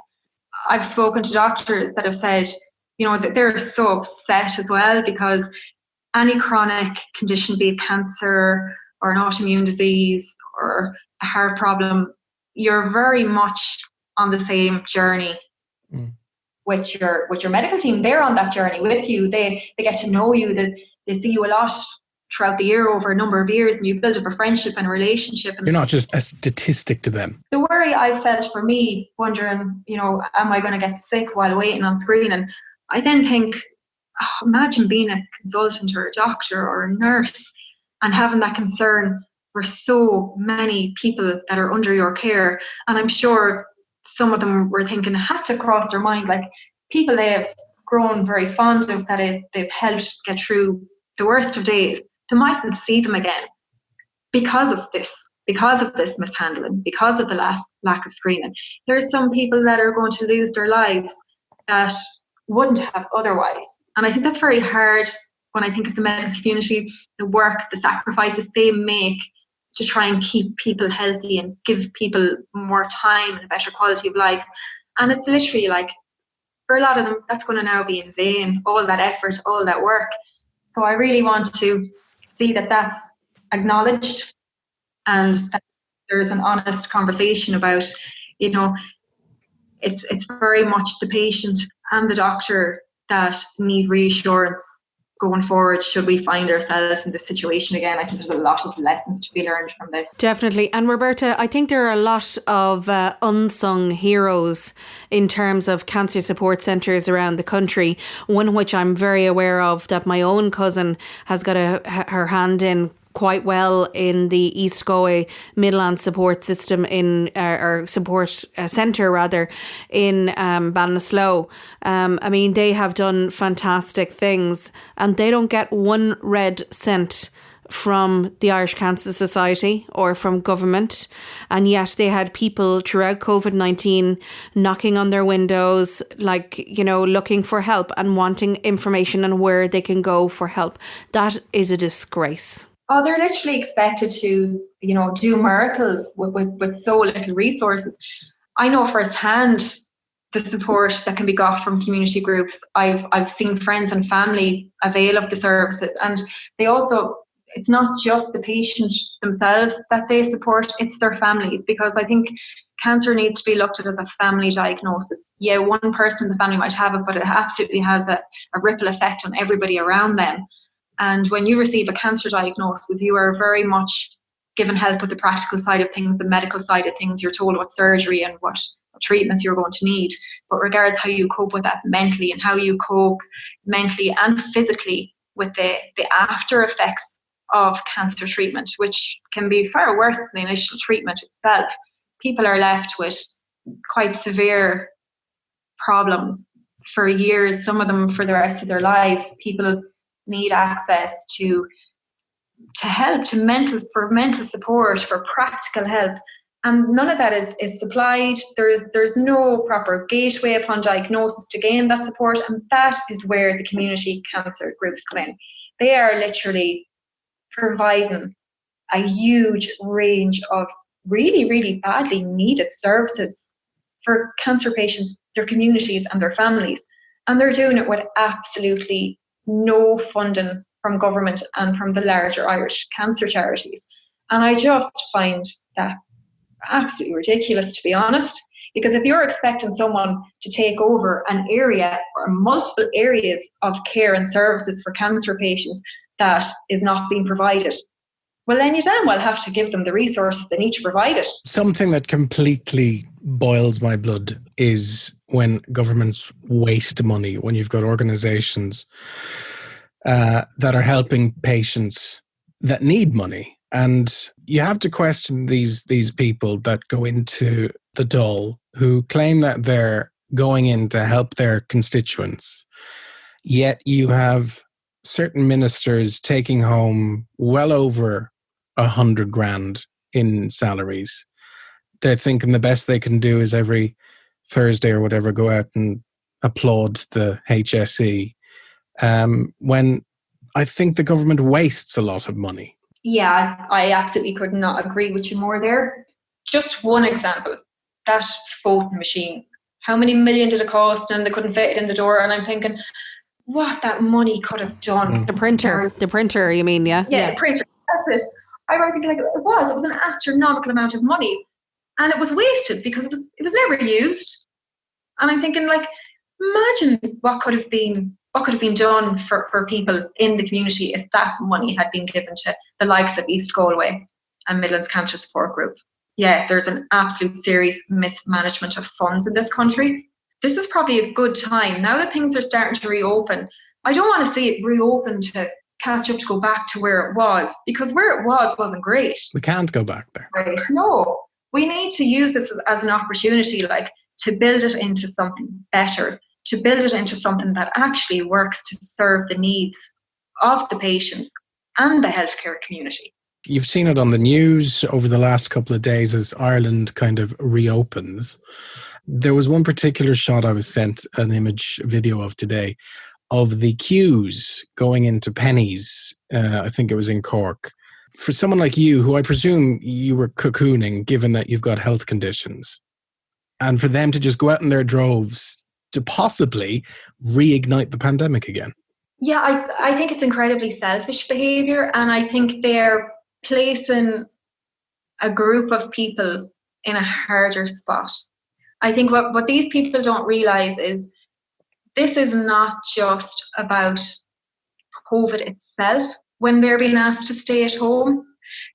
I've spoken to doctors that have said, that they're so upset as well, because any chronic condition, be it cancer or an autoimmune disease or a heart problem, you're very much on the same journey with your medical team. They're on that journey with you. They get to know you. That they see you a lot throughout the year, over a number of years, and you build up a friendship and a relationship. And you're not just a statistic to them. The worry I felt for me, wondering, am I going to get sick while waiting on screening? I then think, imagine being a consultant or a doctor or a nurse and having that concern for so many people that are under your care. And I'm sure some of them were thinking, had to cross their mind, like people they have grown very fond of, that they've helped get through the worst of days. They mightn't see them again because of this mishandling, because of the lack of screening. There's some people that are going to lose their lives that wouldn't have otherwise. And I think that's very hard when I think of the medical community, the work, the sacrifices they make to try and keep people healthy and give people more time and a better quality of life. And it's literally like, for a lot of them, that's going to now be in vain, all that effort, all that work. So I really want to see that that's acknowledged and that there's an honest conversation about, it's very much the patient and the doctor that need reassurance going forward, should we find ourselves in this situation again. I think there's a lot of lessons to be learned from this. Definitely. And Roberta, I think there are a lot of unsung heroes in terms of cancer support centres around the country. One which I'm very aware of, that my own cousin has got her hand in quite well in the East Galway Midlands support system or support centre rather in Ballinasloe. I mean, they have done fantastic things and they don't get one red cent from the Irish Cancer Society or from government, and yet they had people throughout COVID-19 knocking on their windows, looking for help and wanting information on where they can go for help. That is a disgrace. Oh, they're literally expected to, do miracles with so little resources. I know firsthand the support that can be got from community groups. I've seen friends and family avail of the services, and they also, it's not just the patient themselves that they support, it's their families, because I think cancer needs to be looked at as a family diagnosis. Yeah, one person in the family might have it, but it absolutely has a ripple effect on everybody around them. And when you receive a cancer diagnosis, you are very much given help with the practical side of things, the medical side of things. You're told what surgery and what treatments you're going to need. But regards how you cope with that mentally, and how you cope mentally and physically with the after effects of cancer treatment, which can be far worse than the initial treatment itself. People are left with quite severe problems for years, some of them for the rest of their lives. People need access to help, for mental support, for practical help. And none of that is supplied. There's no proper gateway upon diagnosis to gain that support. And that is where the community cancer groups come in. They are literally providing a huge range of really, really badly needed services for cancer patients, their communities and their families. And they're doing it with absolutely no funding from government and from the larger Irish cancer charities. And I just find that absolutely ridiculous, to be honest, because if you're expecting someone to take over an area or multiple areas of care and services for cancer patients that is not being provided, well, then you damn well have to give them the resources they need to provide it. Something that completely boils my blood is when governments waste money, when you've got organisations that are helping patients that need money. And you have to question these people that go into the Dáil, who claim that they're going in to help their constituents. Yet you have certain ministers taking home well over 100 grand in salaries. They're thinking the best they can do is every Thursday or whatever go out and applaud the HSE, when I think the government wastes a lot of money. Yeah, I absolutely could not agree with you more there. Just one example, that voting machine. How many million did it cost? And they couldn't fit it in the door. And I'm thinking, what that money could have done. The printer, you mean, yeah? Yeah, the printer, that's it. I remember thinking, like, it was an astronomical amount of money. And it was wasted because it was never used. And I'm thinking, like, imagine what could have been done for people in the community if that money had been given to the likes of East Galway and Midlands Cancer Support Group. Yeah, there's an absolute serious mismanagement of funds in this country. This is probably a good time, now that things are starting to reopen. I don't want to see it reopen to catch up, to go back to where it was, because where it was wasn't great. We can't go back there. Right. No, we need to use this as an opportunity, like, to build it into something better, to build it into something that actually works to serve the needs of the patients and the healthcare community. You've seen it on the news over the last couple of days as Ireland kind of reopens. There was one particular shot I was sent an image video of today of the queues going into Pennies. I think it was in Cork. For someone like you, who I presume you were cocooning, given that you've got health conditions, and for them to just go out in their droves to possibly reignite the pandemic again. Yeah, I think it's incredibly selfish behaviour, and I think they're placing a group of people in a harder spot. I think what these people don't realise is this is not just about COVID itself when they're being asked to stay at home,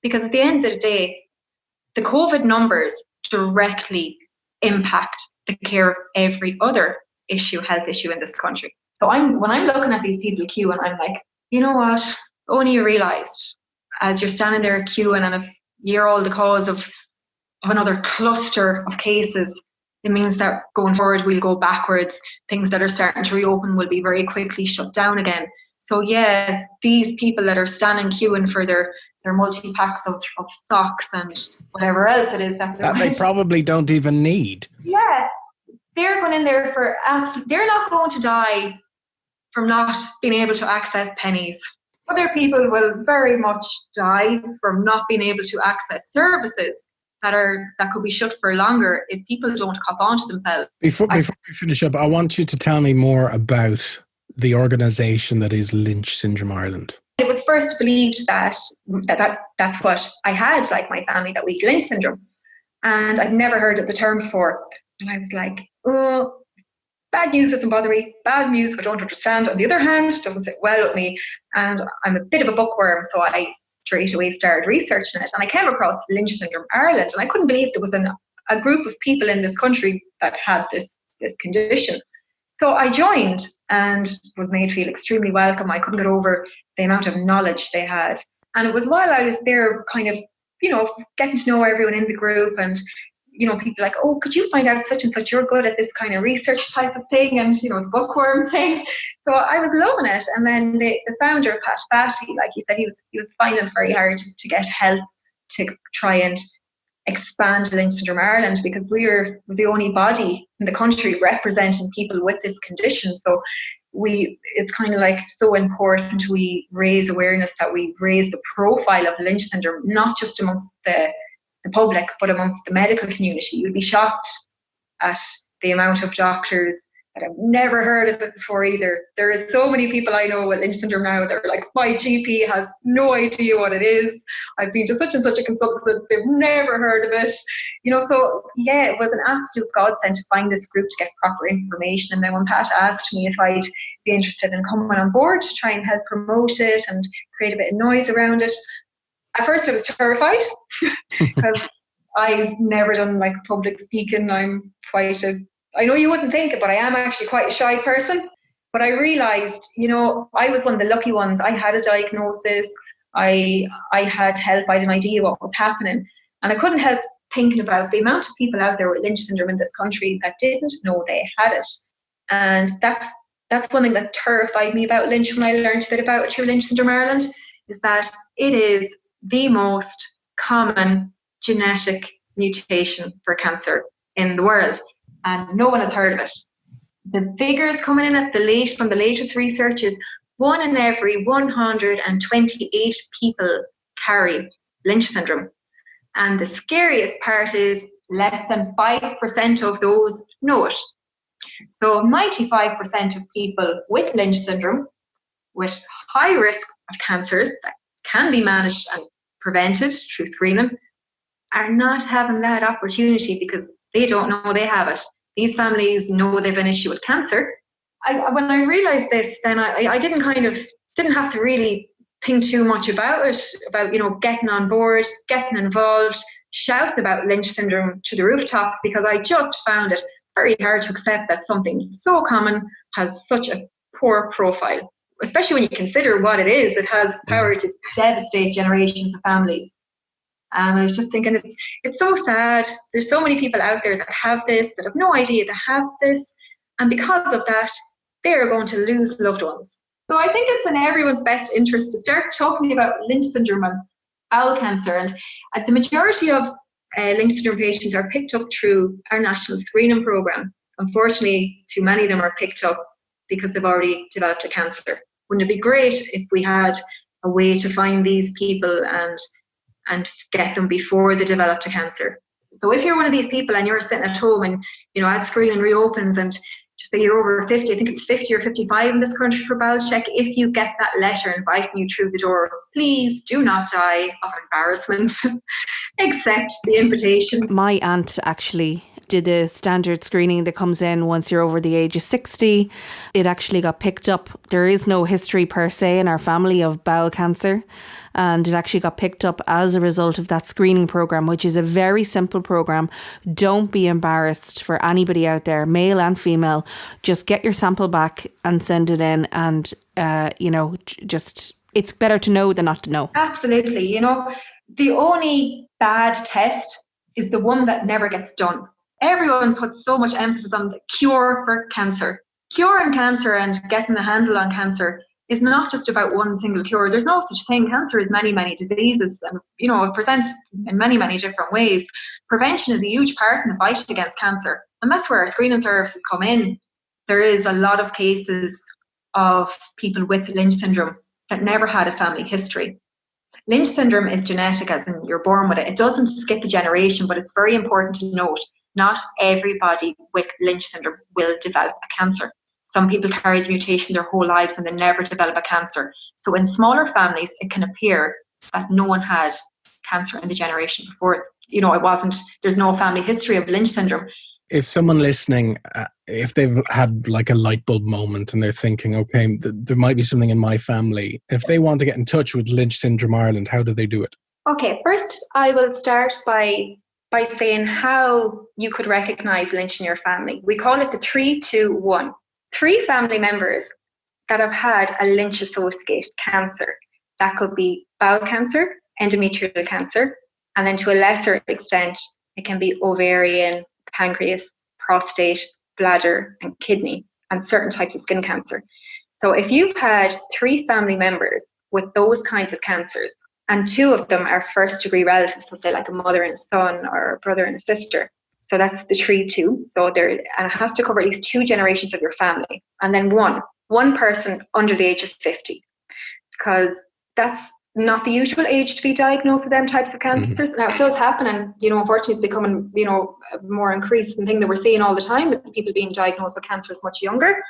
because at the end of the day, the COVID numbers directly impact the care of every other health issue in this country. So when I'm looking at these people queuing, I'm like, you know what? Only you realised as you're standing there queuing, and if you're all the cause of another cluster of cases, it means that going forward we'll go backwards. Things that are starting to reopen will be very quickly shut down again. So yeah, these people that are standing queuing for their multi-packs of socks and whatever else it is that they probably don't even need. Yeah, they're going in there for they're not going to die from not being able to access pennies. Other people will very much die from not being able to access services that could be shut for longer if people don't cop onto themselves. Before we finish up, I want you to tell me more about the organisation that is Lynch Syndrome Ireland. It was first believed that's what I had, like my family, that we had Lynch syndrome. And I'd never heard of the term before. And I was like, oh, bad news doesn't bother me. Bad news I don't understand. On the other hand, doesn't sit well with me. And I'm a bit of a bookworm, so I straight away started researching it. And I came across Lynch Syndrome Ireland, and I couldn't believe there was a group of people in this country that had this condition. So I joined and was made feel extremely welcome. I couldn't get over the amount of knowledge they had. And it was while I was there kind of, getting to know everyone in the group and people like, oh, could you find out such and such? You're good at this kind of research type of thing, and the bookworm thing. So I was loving it. And then the founder, Pat Batty, like he said, he was finding it very hard to get help to try and expand Lynch syndrome Ireland, because we're the only body in the country representing people with this condition. So it's kind of like so important we raise awareness, that we raise the profile of Lynch syndrome, not just amongst the public, but amongst the medical community. You'd be shocked at the amount of doctors that have never heard of it before either. There is so many people I know with Lynch syndrome now, they're like, my GP has no idea what it is. I've been to such and such a consultant, they've never heard of it. So yeah, it was an absolute godsend to find this group to get proper information. And then when Pat asked me if I'd be interested in coming on board to try and help promote it and create a bit of noise around it, at first I was terrified because I've never done like public speaking. I'm I know you wouldn't think it, but I am actually quite a shy person. But I realised, I was one of the lucky ones. I had a diagnosis. I had help. I had an idea what was happening. And I couldn't help thinking about the amount of people out there with Lynch syndrome in this country that didn't know they had it. And that's one thing that terrified me about Lynch when I learned a bit about it through Lynch syndrome Ireland, is that it is the most common genetic mutation for cancer in the world. And no one has heard of it. The figures coming in from the latest research is 1 in every 128 people carry Lynch syndrome. And the scariest part is less than 5% of those know it. So 95% of people with Lynch syndrome, with high risk of cancers that can be managed and prevented through screening, are not having that opportunity because they don't know they have it. These families know they've an issue with cancer. When I realised this, then I didn't have to really think too much about it, about getting on board, getting involved, shouting about Lynch syndrome to the rooftops, because I just found it very hard to accept that something so common has such a poor profile, especially when you consider what it is. It has power to devastate generations of families. And I was just thinking, it's so sad. There's so many people out there that have this, that have no idea they have this. And because of that, they're going to lose loved ones. So I think it's in everyone's best interest to start talking about Lynch syndrome and bowel cancer. And the majority of Lynch syndrome patients are picked up through our national screening programme. Unfortunately, too many of them are picked up because they've already developed a cancer. Wouldn't it be great if we had a way to find these people and get them before they developed a cancer? So if you're one of these people and you're sitting at home and, as screening reopens and just say you're over 50, I think it's 50 or 55 in this country for bowel check, if you get that letter inviting you through the door, please do not die of embarrassment. Accept the invitation. My aunt actually did the standard screening that comes in once you're over the age of 60. It actually got picked up. There is no history per se in our family of bowel cancer. And it actually got picked up as a result of that screening program, which is a very simple program. Don't be embarrassed for anybody out there, male and female. Just get your sample back and send it in. And, just it's better to know than not to know. Absolutely. The only bad test is the one that never gets done. Everyone puts so much emphasis on the cure for cancer. Curing cancer and getting a handle on cancer is not just about one single cure. There's no such thing. Cancer is many, many diseases, and it presents in many, many different ways. Prevention is a huge part in the fight against cancer, and that's where our screening services come in. There is a lot of cases of people with Lynch syndrome that never had a family history. Lynch syndrome is genetic, as in you're born with it. It doesn't skip a generation, but it's very important to note, not everybody with Lynch syndrome will develop a cancer. Some people carry the mutation their whole lives and they never develop a cancer. So in smaller families, it can appear that no one had cancer in the generation before. There's no family history of Lynch syndrome. If someone listening, if they've had like a light bulb moment and they're thinking, okay, there might be something in my family, if they want to get in touch with Lynch syndrome Ireland, how do they do it? Okay, first I will start by saying how you could recognise Lynch in your family. We call it the 3-2-1. 3 family members that have had a Lynch-associated cancer. That could be bowel cancer, endometrial cancer, and then to a lesser extent, It can be ovarian, pancreas, prostate, bladder, and kidney, and certain types of skin cancer. So if you've had 3 family members with those kinds of cancers, and 2 of them are first degree relatives, so say like a mother and a son or a brother and a sister. So that's the 3-2. So and it has to cover at least 2 generations of your family. And then one person under the age of 50, because that's not the usual age to be diagnosed with them types of cancers. Mm-hmm. Now it does happen, and unfortunately it's becoming a more increasing thing that we're seeing all the time, is people being diagnosed with cancers much younger.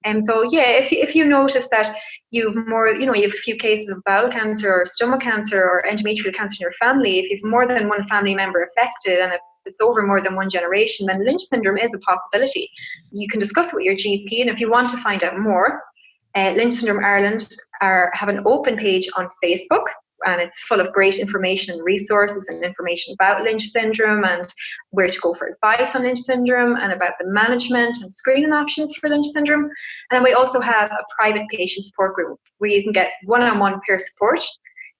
And so if you notice that you've you have a few cases of bowel cancer or stomach cancer or endometrial cancer in your family, if you've more than one family member affected and if it's over more than one generation, then Lynch syndrome is a possibility. You can discuss it with your GP, and if you want to find out more, Lynch Syndrome Ireland have an open page on Facebook, and it's full of great information and resources and information about Lynch syndrome and where to go for advice on Lynch syndrome and about the management and screening options for Lynch syndrome. And then we also have a private patient support group where you can get one-on-one peer support.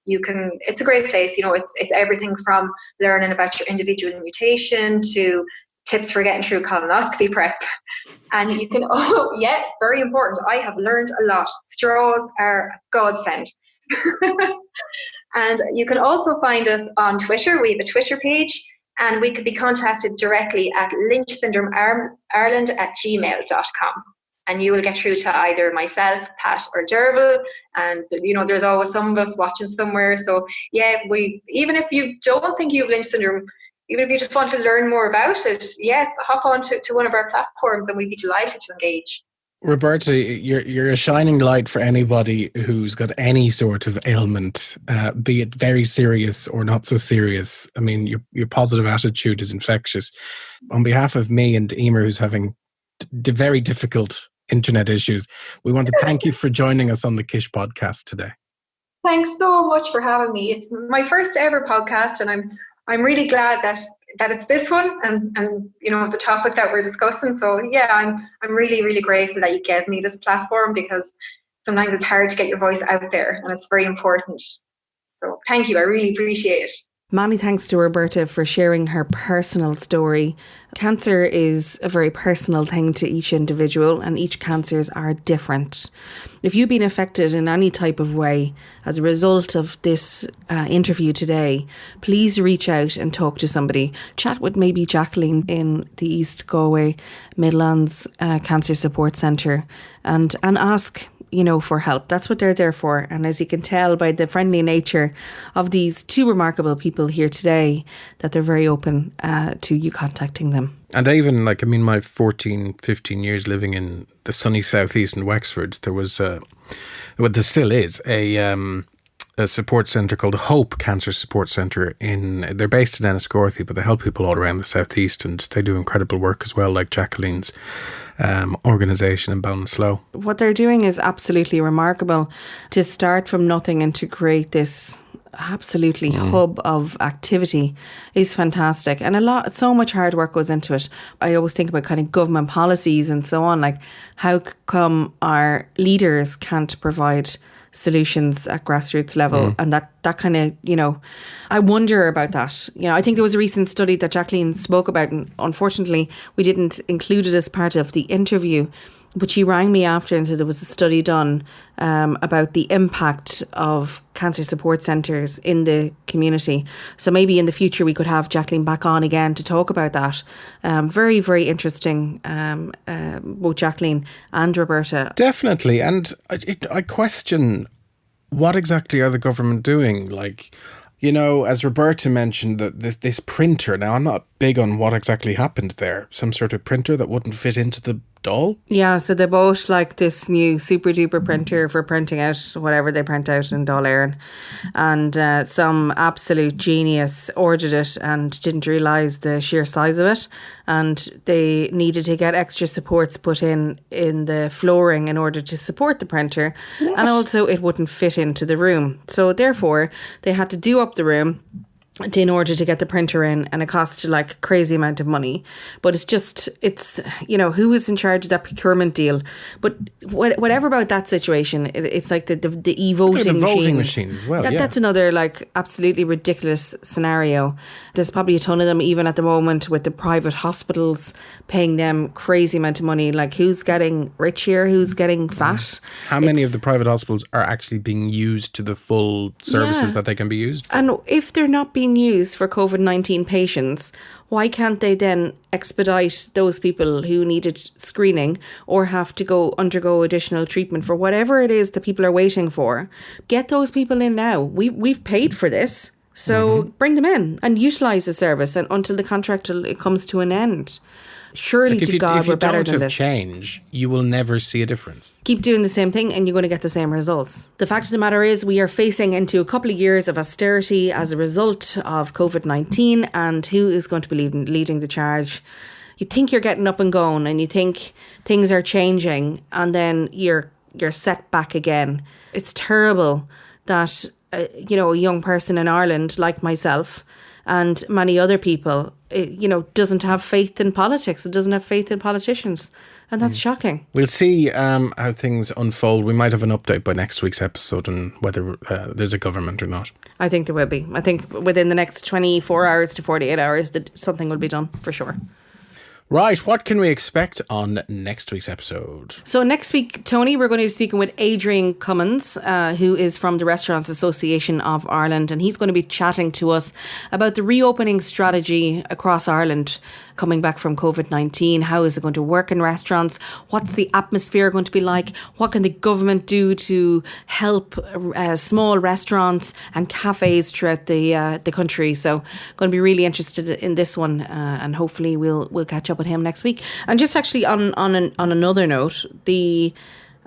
It's a great place. It's everything from learning about your individual mutation to tips for getting through colonoscopy prep. And you can, very important. I have learned a lot. Straws are a godsend. And you can also find us on Twitter. We have a Twitter page, and we could be contacted directly at lynchsyndromeIreland@gmail.com. And you will get through to either myself, Pat, or Derval. And, there's always some of us watching somewhere. So, even if you don't think you have Lynch syndrome, even if you just want to learn more about it, hop on to one of our platforms and we'd be delighted to engage. Roberta, you're a shining light for anybody who's got any sort of ailment, be it very serious or not so serious. I mean, your positive attitude is infectious. On behalf of me and Emer, who's having very difficult internet issues, we want to thank you for joining us on the Kish Podcast today. Thanks so much for having me. It's my first ever podcast, and I'm really glad that it's this one and the topic that we're discussing. So I'm really, really grateful that you gave me this platform, because sometimes it's hard to get your voice out there and it's very important. So thank you. I really appreciate it. Many thanks to Roberta for sharing her personal story. Cancer is a very personal thing to each individual, and each cancers are different. If you've been affected in any type of way as a result of this interview today, please reach out and talk to somebody. Chat with maybe Jacqueline in the East Galway Midlands Cancer Support Centre and ask for help. That's what they're there for. And as you can tell by the friendly nature of these 2 remarkable people here today, that they're very open to you contacting them. And even my 14, 15 years living in the sunny southeast in Wexford, there was there still is a support centre called Hope Cancer Support Centre. They're based in Enniscorthy, but they help people all around the southeast, and they do incredible work as well, like Jacqueline's organisation in Ballinasloe. What they're doing is absolutely remarkable, to start from nothing and to create this absolutely hub of activity is fantastic. And so much hard work goes into it. I always think about kind of government policies and so on, like how come our leaders can't provide solutions at grassroots level, and that kind of, I wonder about that. I think there was a recent study that Jacqueline spoke about, and unfortunately we didn't include it as part of the interview, but she rang me after and said there was a study done about the impact of cancer support centres in the community. So maybe in the future we could have Jacqueline back on again to talk about that. Very, very interesting, both Jacqueline and Roberta. Definitely. And I question, what exactly are the government doing? As Roberta mentioned, that this printer, now I'm not big on what exactly happened there. Some sort of printer that wouldn't fit into the doll? Yeah, so they bought this new super duper printer for printing out whatever they print out in Dáil Éireann, and some absolute genius ordered it and didn't realise the sheer size of it, and they needed to get extra supports put in the flooring in order to support the printer. What? And also it wouldn't fit into the room, so therefore they had to do up the room in order to get the printer in, and it costs like a crazy amount of money. But it's who is in charge of that procurement deal? But whatever about that situation, it's like the e-voting machines as well. That's another like absolutely ridiculous scenario. There's probably a ton of them even at the moment, with the private hospitals paying them crazy amount of money. Like, who's getting rich here? Who's getting fat? How many of the private hospitals are actually being used to the full services that they can be used for? And if they're not being used for COVID-19 patients, why can't they then expedite those people who needed screening or have to undergo additional treatment for whatever it is that people are waiting for? Get those people in now. We've paid for this, so bring them in and utilise the service until the contract comes to an end. Surely to God, we're better than this. If you don't have change, you will never see a difference. Keep doing the same thing and you're going to get the same results. The fact of the matter is, we are facing into a couple of years of austerity as a result of COVID-19, and who is going to be leading the charge? You think you're getting up and going and you think things are changing, and then you're set back again. It's terrible that a young person in Ireland like myself and many other people, doesn't have faith in politics. It doesn't have faith in politicians. And that's shocking. We'll see how things unfold. We might have an update by next week's episode on whether there's a government or not. I think there will be. I think within the next 24 hours to 48 hours, that something will be done for sure. Right, what can we expect on next week's episode? So next week, Tony, we're going to be speaking with Adrian Cummins, who is from the Restaurants Association of Ireland, and he's going to be chatting to us about the reopening strategy across Ireland coming back from COVID-19. How is it going to work in restaurants? What's the atmosphere going to be like? What can the government do to help small restaurants and cafes throughout the country? So going to be really interested in this one, and hopefully we'll catch up with him next week. And just actually on another note, the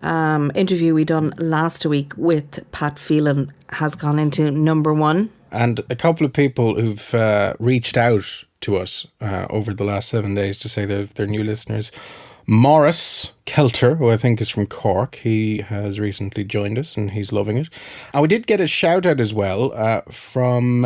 interview we done last week with Pat Phelan has gone into number 1. And a couple of people who've reached out to us over the last 7 days to say they're new listeners. Morris Kelter, who I think is from Cork, he has recently joined us and he's loving it. And we did get a shout out as well from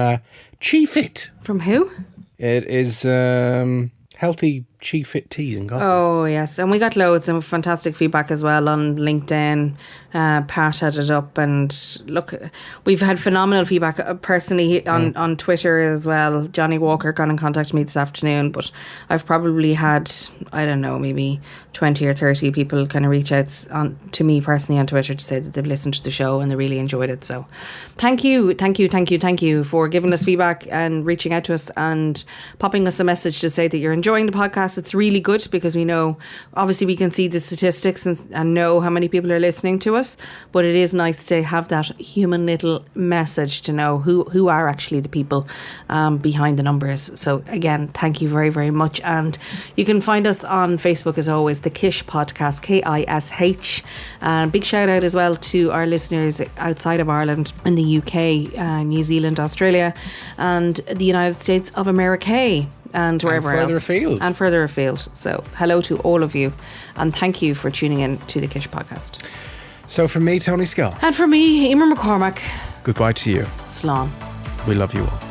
Chi-Fit. From who? It is Healthy Chi-Fit Teas and Coffees. Oh, yes. And we got loads of fantastic feedback as well on LinkedIn. Pat had it up, and look, we've had phenomenal feedback personally on Twitter as well. Johnny Walker got in contact with me this afternoon, but I've probably had, I don't know, maybe 20 or 30 people kind of reach out to me personally on Twitter to say that they've listened to the show and they really enjoyed it. So thank you for giving us feedback and reaching out to us and popping us a message to say that you're enjoying the podcast. It's really good because we know, obviously we can see the statistics and know how many people are listening to us, but it is nice to have that human little message to know who are actually the people behind the numbers. So again, thank you very, very much. And you can find us on Facebook as always, the Kish Podcast, KISH. And big shout out as well to our listeners outside of Ireland, in the UK, New Zealand, Australia, and the United States of America. And wherever else. And further afield. So hello to all of you, and thank you for tuning in to the Kish Podcast. So from me, Tony Skell. And from me, Emer McCormack. Goodbye to you. Slán. We love you all.